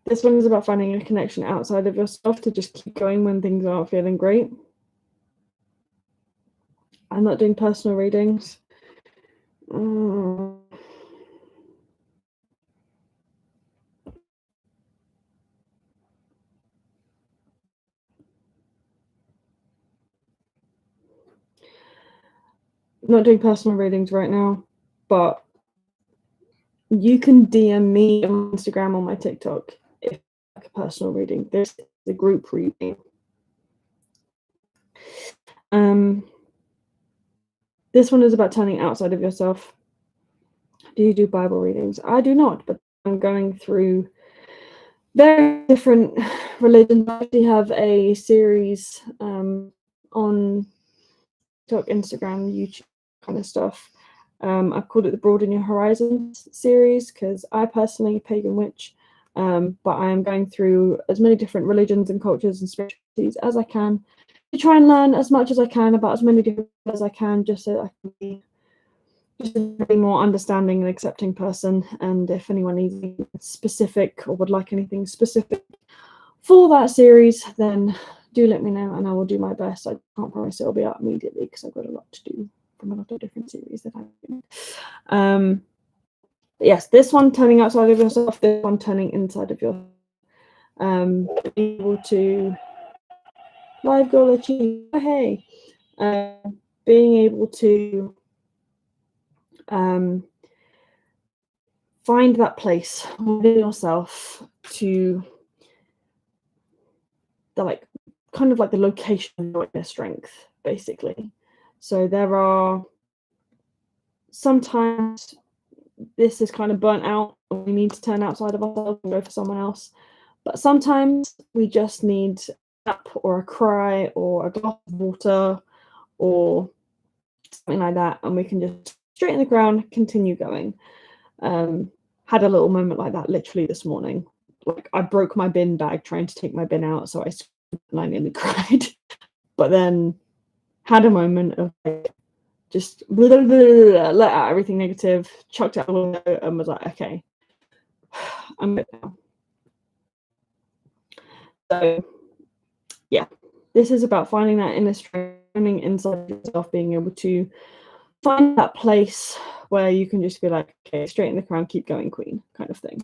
This one is about finding a connection outside of yourself to just keep going when things aren't feeling great. I'm not doing personal readings. Not doing personal readings right now, but you can DM me on Instagram or my TikTok if you like a personal reading. This is a group reading. This one is about turning outside of yourself. Do you do Bible readings? I do not, but I'm going through very different religions. I actually have a series on TikTok, Instagram, YouTube kind of stuff. I've called it the Broaden Your Horizons series because I personally, pagan witch, but I am going through as many different religions and cultures and spiritualities as I can to try and learn as much as I can about as many different as I can, just so I can be just a very more understanding and accepting person. And if anyone needs anything specific or would like anything specific for that series, then do let me know and I will do my best. I can't promise it'll be out immediately because I've got a lot to do from a lot of different series that I've been. Yes, this one turning outside of yourself, this one turning inside of yourself. Being able to live goal achieve. Hey, being able to find that place within yourself to the kind of like the location of your inner strength, basically. So there are sometimes this is kind of burnt out and we need to turn outside of ourselves and go for someone else. But sometimes we just need a nap or a cry or a glass of water or something like that, and we can just straighten the ground, continue going. Had a little moment like that literally this morning. Like I broke my bin bag trying to take my bin out, so I nearly cried. But then had a moment of like, just blah, blah, blah, let out everything negative, chucked out the window, and was like, okay, I'm good now. So yeah, this is about finding that inner strength, finding inside yourself, being able to find that place where you can just be like, okay, straighten the crown, keep going, queen, kind of thing.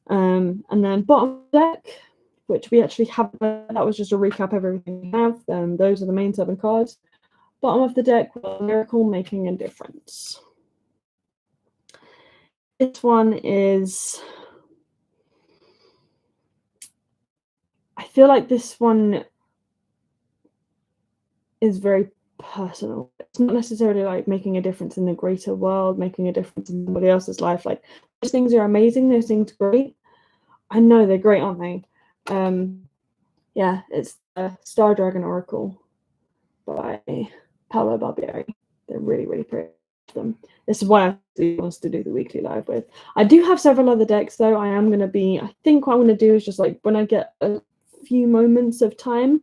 And then bottom deck, which we actually have, that was just a recap of everything we have. Those are the main 7 cards. Bottom of the deck, miracle making a difference. This one is, I feel like this one is very personal. It's not necessarily like making a difference in the greater world, making a difference in somebody else's life. Like those things are amazing, those things are great. I know they're great, aren't they? Yeah, it's the Star Dragon Oracle by Paolo Barbieri. They're really, really pretty. Them. This is why I wants to do the weekly live with. I do have several other decks though. I think what I'm going to do is just like when I get a few moments of time,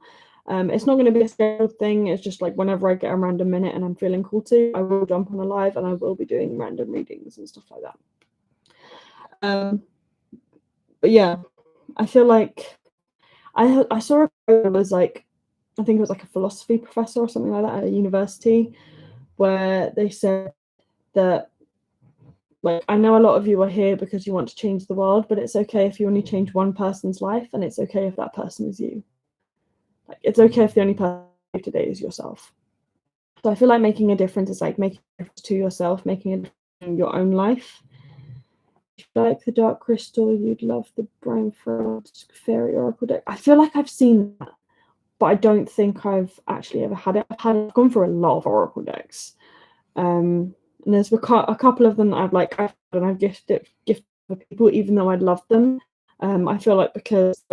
it's not going to be a scheduled thing. It's just like whenever I get a random minute and I'm feeling cool to, I will jump on a live and I will be doing random readings and stuff like that. But yeah, I feel like I saw a quote that was like, I think it was like a philosophy professor or something like that at a university, where they said that, like, I know a lot of you are here because you want to change the world, but it's okay if you only change one person's life, and it's okay if that person is you. Like, it's okay if the only person today is yourself. So I feel like making a difference is like making a difference to yourself, making a difference in your own life. If you like the Dark Crystal, you'd love the Brian Frost Fairy Oracle deck. I feel like I've seen that, but I don't think I've actually ever had it. I've gone for a lot of Oracle decks. And there's a couple of them that I've gifted for people, even though I love them. I feel like because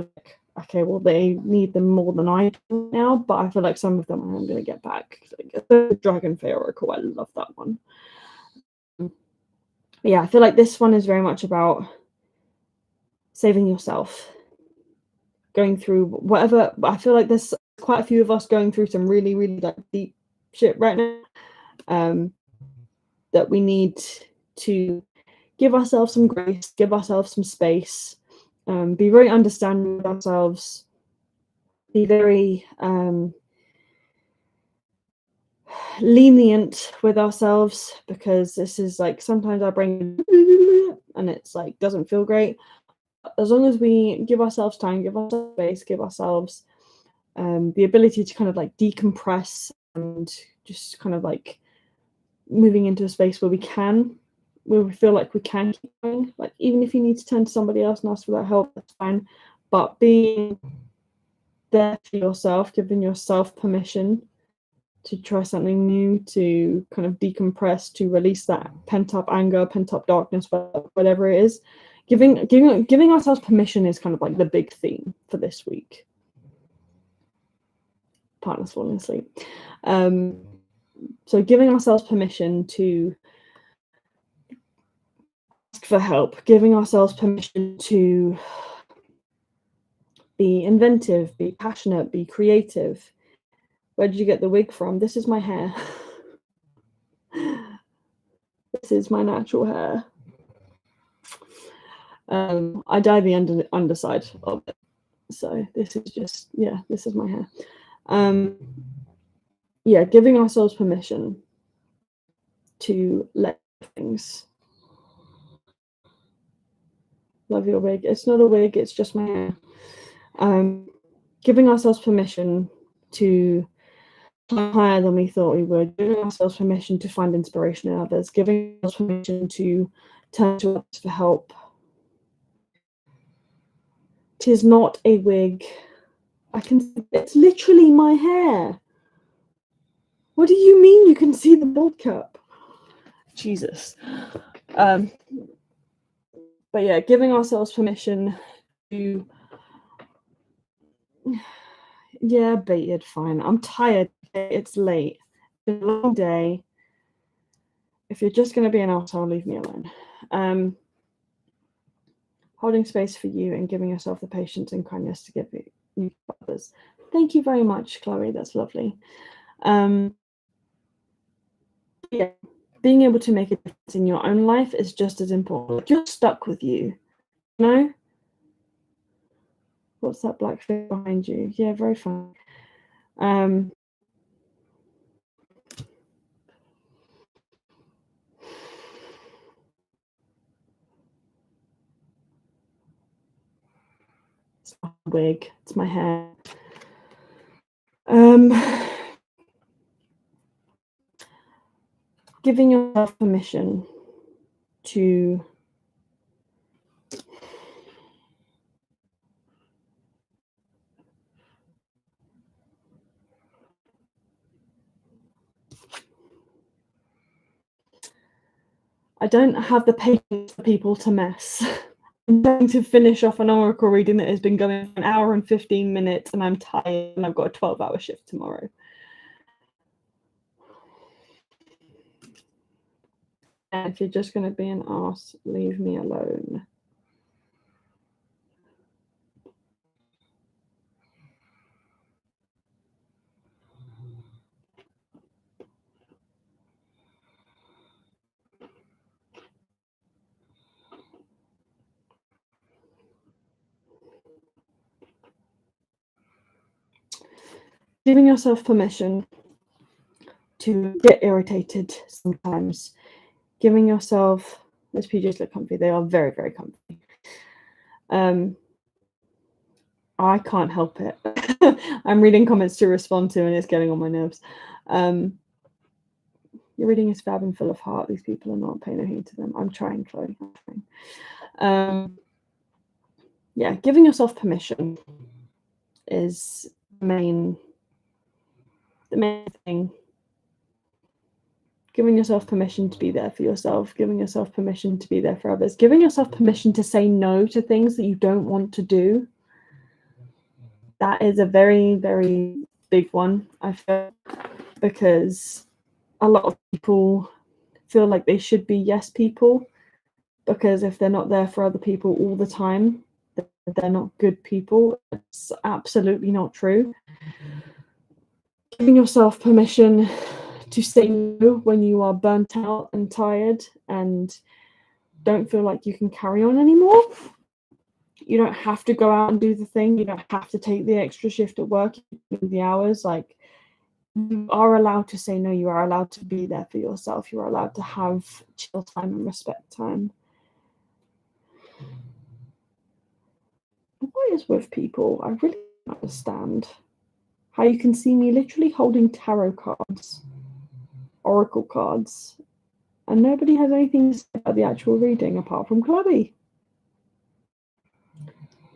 okay, well they need them more than I do now, but I feel like some of them I'm going to get back. Like the Dragon Fae Oracle, I love that one. But yeah, I feel like this one is very much about saving yourself, going through whatever. I feel like there's quite a few of us going through some really, really like deep shit right now. That we need to give ourselves some grace, give ourselves some space, be very understanding with ourselves, be very lenient with ourselves, because this is like sometimes our brain and it's like doesn't feel great. As long as we give ourselves time, give ourselves space, give ourselves the ability to kind of like decompress and just kind of like moving into a space where we feel like we can keep going. Like even if you need to turn to somebody else and ask for that help, that's fine. But being there for yourself, giving yourself permission to try something new, to kind of decompress, to release that pent up anger, pent up darkness, whatever it is. Giving ourselves permission is kind of like the big theme for this week. Partner's falling asleep. So giving ourselves permission to ask for help, giving ourselves permission to be inventive, be passionate, be creative. Where did you get the wig from? This is my hair. This is my natural hair. I dye the underside of it. So this is just, this is my hair. Giving ourselves permission to let things. Love your wig. It's not a wig, it's just my hair. Giving ourselves permission to climb higher than we thought we would, giving ourselves permission to find inspiration in others, giving ourselves permission to turn to others for help. It is not a wig. It's literally my hair. What do you mean you can see the bald cap? Jesus. But yeah, giving ourselves permission to baited, fine. I'm tired. It's late. It's been a long day. If you're just going to be an asshole, leave me alone. Holding space for you and giving yourself the patience and kindness to give you others. Thank you very much, Chloe. That's lovely. Being able to make a difference in your own life is just as important. If you're stuck with you, what's that black thing behind you? Yeah, very fun. It's my wig. It's my hair. Giving yourself permission to I don't have the patience for people to mess. I'm going to finish off an oracle reading that has been going for an hour and 15 minutes, and I'm tired, and I've got a 12-hour shift tomorrow. And if you're just going to be an arse, leave me alone. Giving yourself permission to get irritated sometimes. Giving yourself, those PJs look comfy. They are very, very comfy. I can't help it. I'm reading comments to respond to, and it's getting on my nerves. Your reading is fab and full of heart. These people are not paying no heed to them. I'm trying, Chloe. I'm trying. Giving yourself permission is the main thing. Giving yourself permission to be there for yourself, giving yourself permission to be there for others, giving yourself permission to say no to things that you don't want to do. That is a very, very big one, I feel, because a lot of people feel like they should be yes people, because if they're not there for other people all the time, they're not good people. It's absolutely not true. Giving yourself permission to say no when you are burnt out and tired and don't feel like you can carry on anymore. You don't have to go out and do the thing. You don't have to take the extra shift at work, the hours. Like, you are allowed to say no. You are allowed to be there for yourself. You are allowed to have chill time and respect time. What is with people? I really don't understand how you can see me literally holding tarot cards, oracle cards, and nobody has anything to say about the actual reading apart from Clubby.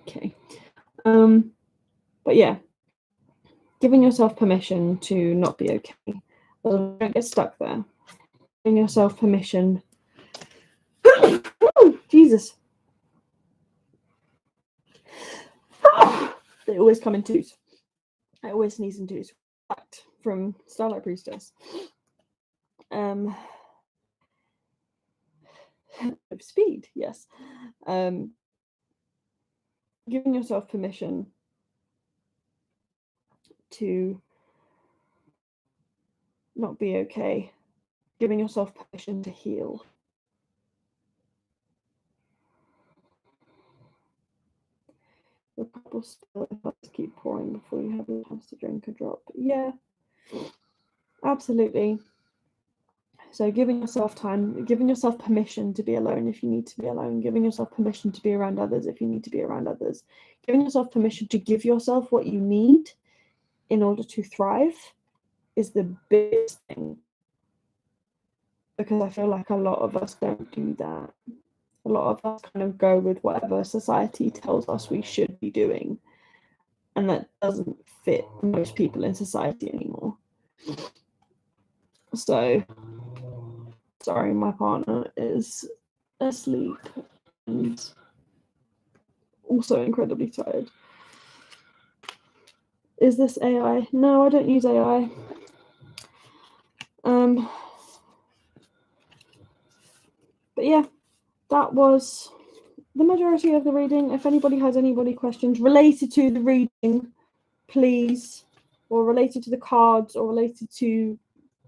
Okay. But yeah, giving yourself permission to not be okay. Don't get stuck there. Giving yourself permission. Oh, Jesus. They always come in twos. I always sneeze in twos. Fact from Starlight Priestess. Speed, yes. Giving yourself permission to not be okay. Giving yourself permission to heal. Your cup will spill if I just keep pouring before you have a chance to drink a drop. Yeah, absolutely. So giving yourself time, giving yourself permission to be alone if you need to be alone, giving yourself permission to be around others if you need to be around others, giving yourself permission to give yourself what you need in order to thrive is the biggest thing. Because I feel like a lot of us don't do that. A lot of us kind of go with whatever society tells us we should be doing. And that doesn't fit most people in society anymore. So, sorry, my partner is asleep and also incredibly tired. Is this AI? No, I don't use AI. But yeah, that was the majority of the reading. If anybody has any questions related to the reading, please, or related to the cards, or related to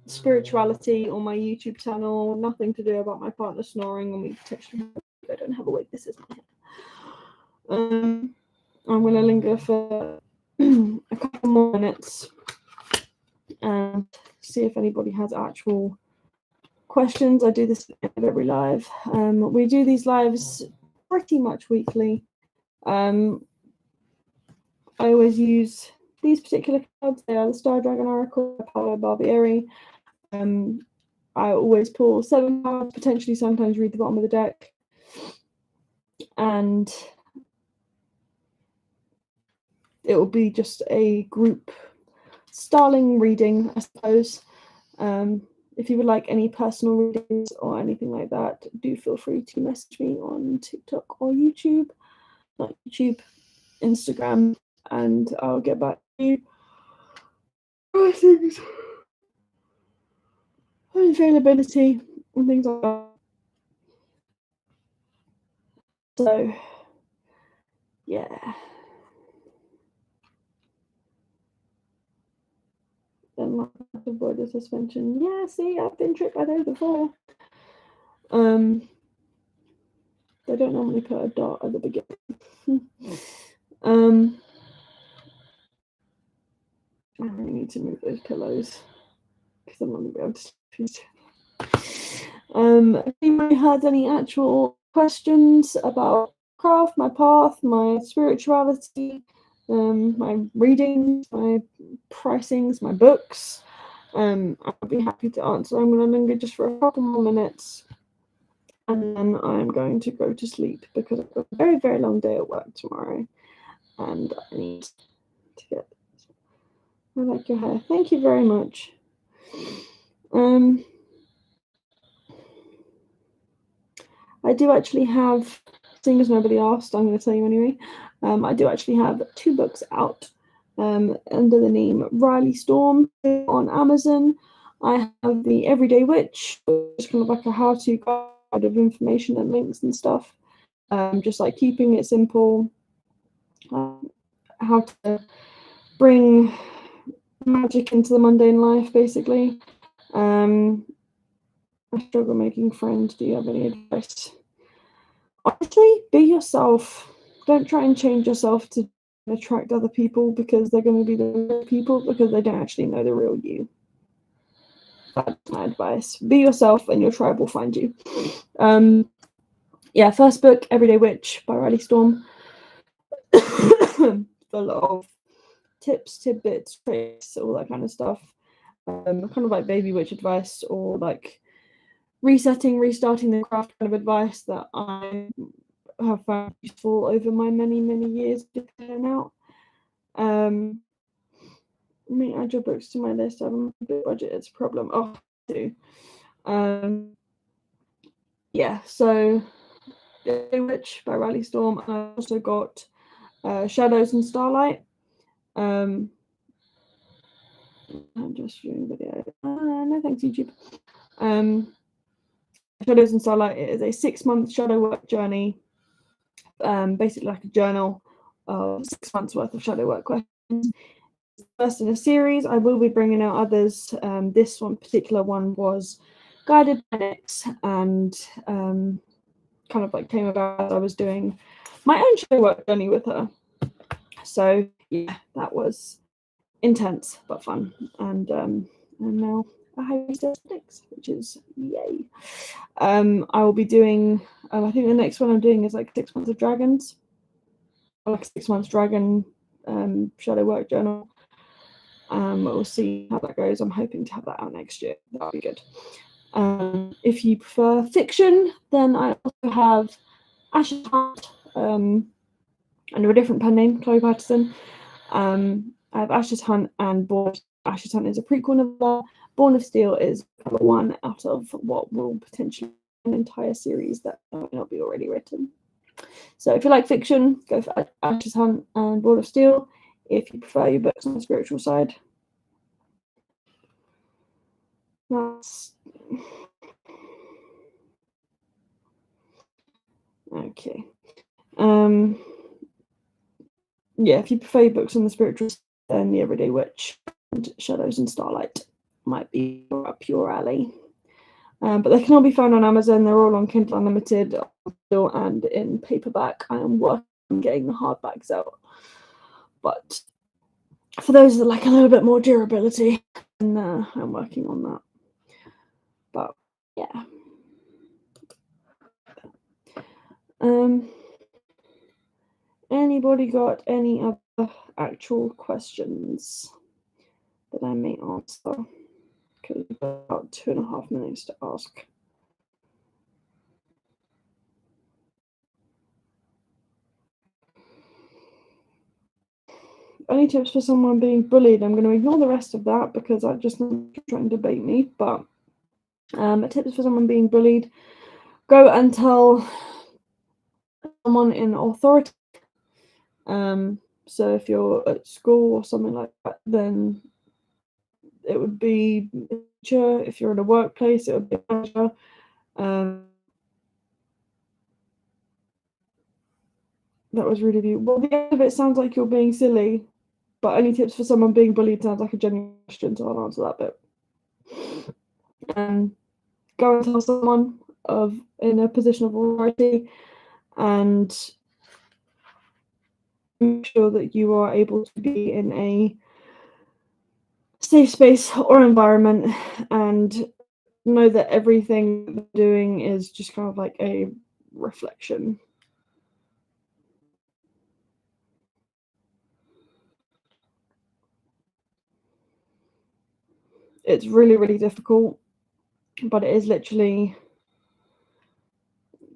spirituality or my YouTube channel, nothing to do about my partner snoring and me texting. I don't have a wig. This is my head. I'm going to linger for a couple more minutes and see if anybody has actual questions. I do this at every live. We do these lives pretty much weekly. I always use these particular cards. They are the Star Dragon Oracle, Paolo Barbieri. I always pull 7 cards, potentially sometimes read the bottom of the deck. And it will be just a group Starling reading, I suppose. If you would like any personal readings or anything like that, do feel free to message me on TikTok or YouTube. Not YouTube, Instagram, and I'll get back to you. Pricings, availability, and things like that. So, yeah. Then like avoid the suspension. Yeah, see, I've been tricked by those before. They don't normally put a dot at the beginning. I really need to move those pillows because I'm not going to be able to sleep. If anybody has any actual questions about craft, my path, my spirituality, my readings, my pricings, my books, I'll be happy to answer. I'm going to linger just for a couple more minutes and then I'm going to go to sleep because I've got a very, very long day at work tomorrow and I need to get. I like your hair. Thank you very much. I do actually have, seeing as nobody asked, I'm going to tell you anyway. I do actually have 2 books out under the name Riley Storm on Amazon. I have The Everyday Witch, which is kind of like a how-to guide of information and links and stuff. Just like keeping it simple. How to bring magic into the mundane life, basically. I struggle making friends. Do you have any advice? Honestly, be yourself. don't try and change yourself to attract other people, because they're going to be the real people, because they don't actually know the real you. That's my advice. Be yourself and your tribe will find you. Yeah, first book, Everyday Witch by Riley Storm. Full of tips, tidbits, tricks, all that kind of stuff. Kind of like baby witch advice, or like restarting the craft kind of advice that I have found useful over my many years of putting out. Let me add your books to my list. I have a big budget, it's a problem. Oh, I do. Yeah, so Witch by Riley Storm. I also got Shadows and Starlight. I'm just doing video. No thanks, YouTube. Shadows and Starlight is a 6-month shadow work journey. Basically like a journal of 6 months worth of shadow work questions. First in a series. I will be bringing out others. This one particular one was guided by Nyx, and kind of like came about as I was doing my own shadow work journey with her. So yeah, that was intense but fun, and now I have Nyx, which is yay. I will be doing. I think the next one I'm doing is like 6 months of dragons, like 6 months dragon shadow work journal. We'll see how that goes. I'm hoping to have that out next year. That'll be good. If you prefer fiction, then I also have Ash's Hunt, under a different pen name, Chloe Patterson. I have Ash's Hunt and Born. Ash's Hunt is a prequel novel. Born of Steel is one out of what will potentially be an entire series that might not be already written. So if you like fiction, go for Ash's Hunt and Born of Steel. If you prefer your books on the spiritual side, that's okay. Yeah, if you prefer your books on the spiritual side, then The Everyday Witch and Shadows and Starlight might be up your alley. But they can all be found on Amazon. They're all on Kindle Unlimited and in paperback. I am working on getting the hardbacks out. But for those that like a little bit more durability, then, I'm working on that. But yeah. Anybody got any other actual questions that I may answer? Because we've got about 2.5 minutes to ask. Any tips for someone being bullied? I'm going to ignore the rest of that because I just trying to debate me. But tips for someone being bullied: go and tell someone in authority. So if you're at school or something like that, then it would be a teacher. If you're in a workplace, it would be a manager. That was rude of you. Well, the end of it sounds like you're being silly, but any tips for someone being bullied sounds like a genuine question, so I'll answer that bit. Go and tell someone in a position of authority, and make sure that you are able to be in a safe space or environment, and know that everything you're doing is just kind of like a reflection. It's really, really difficult, but it is literally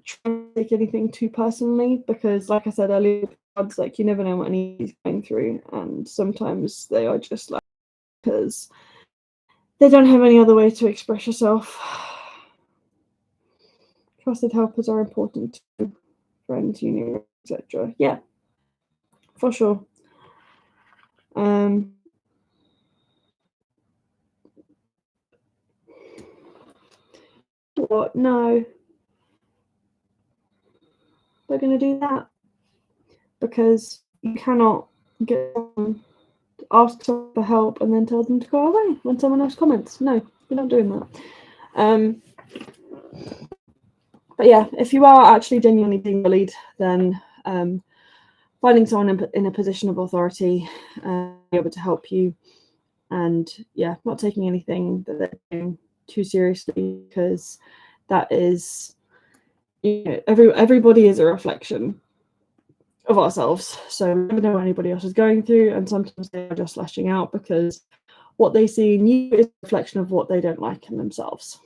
trying to take anything too personally, because like I said earlier, it's like you never know what anybody's going through, and sometimes they are just like, because they don't have any other way to express yourself. Trusted helpers are important to friends, union, etc. Yeah, for sure. What? No. They're going to do that because you cannot get them to ask someone for help and then tell them to go away when someone else comments. No, you're not doing that. But yeah, if you are actually genuinely being bullied, then finding someone in a position of authority, be able to help you, and yeah, not taking anything that they're doing too seriously, because that is, you know, everybody is a reflection of ourselves. So we never know what anybody else is going through, and sometimes they are just lashing out because what they see in you is a reflection of what they don't like in themselves.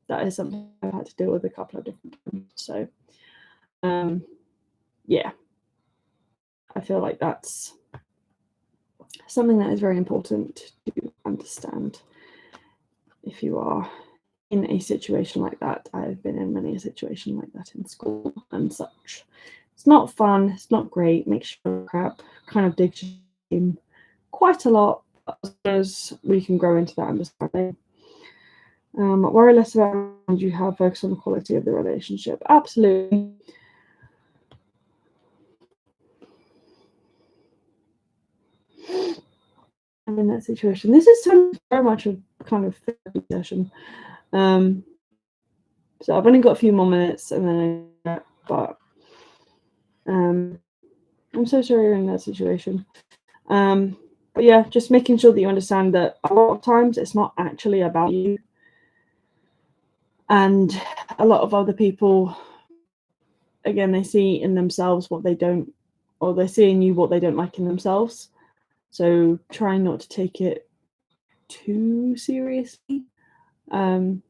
That is something I've had to deal with a couple of different times. So yeah, I feel like that's something that is very important to understand if you are in a situation like that. I've been in many a situation like that in school and such. It's not fun, it's not great, makes you crap, kind of digs you quite a lot, as we can grow into that understanding. Worry less about you have, focus on the quality of the relationship. Absolutely. I'm in that situation. This is very much a kind of therapy session. So I've only got a few more minutes, and then but I'm so sorry you're in that situation. But yeah, just making sure that you understand that a lot of times it's not actually about you, and a lot of other people, again, they see in themselves what they don't, or they see in you what they don't like in themselves. So try not to take it too seriously, to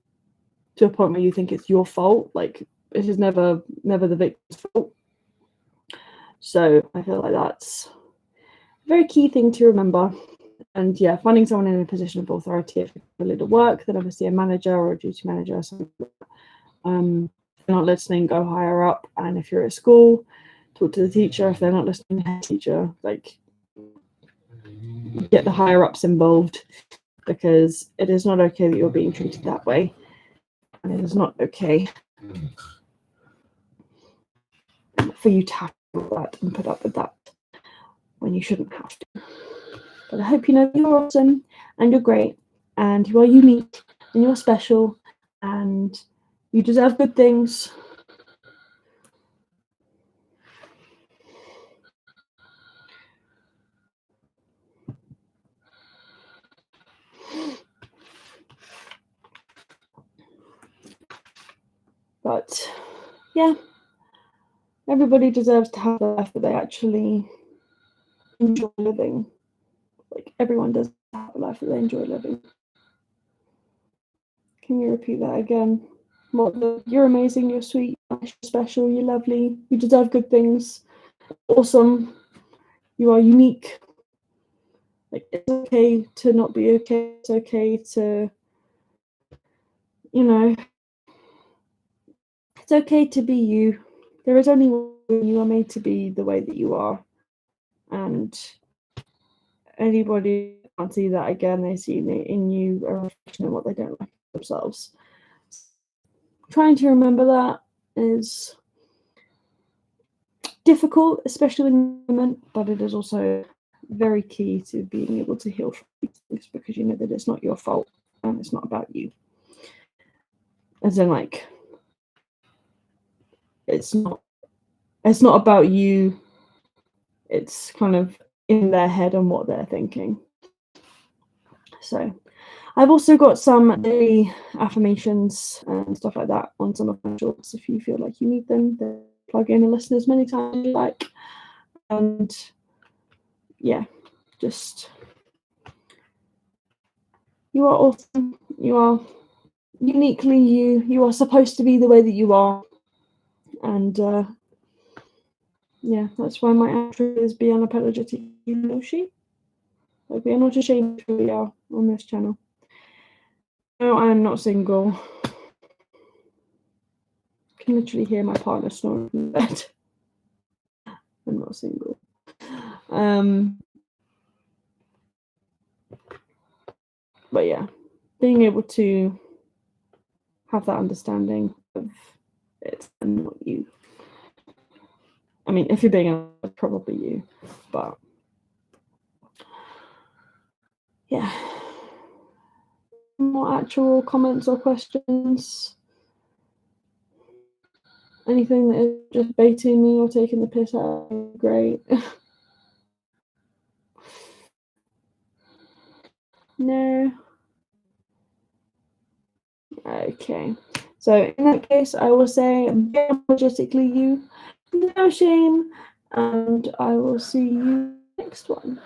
a point where you think it's your fault. Like, it is never the victim's fault. So I feel like that's a very key thing to remember. And yeah, finding someone in a position of authority, if you're a to work, then obviously a manager or a duty manager or something. If they're not listening, go higher up. And if you're at school, talk to the teacher. If they're not listening, head teacher. Like, get the higher ups involved, because it is not okay that you're being treated that way, and it is not okay for you to have that and put up with that when you shouldn't have to. But I hope you know that you're awesome and you're great and you are unique and you're special and you deserve good things. But yeah, everybody deserves to have a life that they actually enjoy living. Like, everyone does have a life that they enjoy living. Can you repeat that again? You're amazing, you're sweet, you're special, you're lovely, you deserve good things. Awesome. You are unique. Like, it's okay to not be okay. It's okay to, you know, it's okay to be you. There is only one. You are made to be the way that you are. And anybody can't see that, again, they see in you a reflection of what they don't like themselves. Trying to remember that is difficult, especially in the moment, but it is also very key to being able to heal from these things, because you know that it's not your fault and it's not about you. As in, like, it's not about you. It's kind of in their head and what they're thinking. So I've also got some daily affirmations and stuff like that on some of my shorts. If you feel like you need them, then plug in and listen as many times as you like. And yeah, just, you are awesome. You are uniquely you. You are supposed to be the way that you are. And yeah, that's why my outro is be unapologetically no she. Like, we are not ashamed of who we are on this channel. No, I am not single. I can literally hear my partner snoring in bed. I'm not single. But yeah, being able to have that understanding of it's not you. I mean, if you're being honest, it's probably you, but yeah. More actual comments or questions? Anything that is just baiting me or taking the piss out of me, great. No. Okay. So in that case, I will say very apologetically you, no shame, and I will see you next one.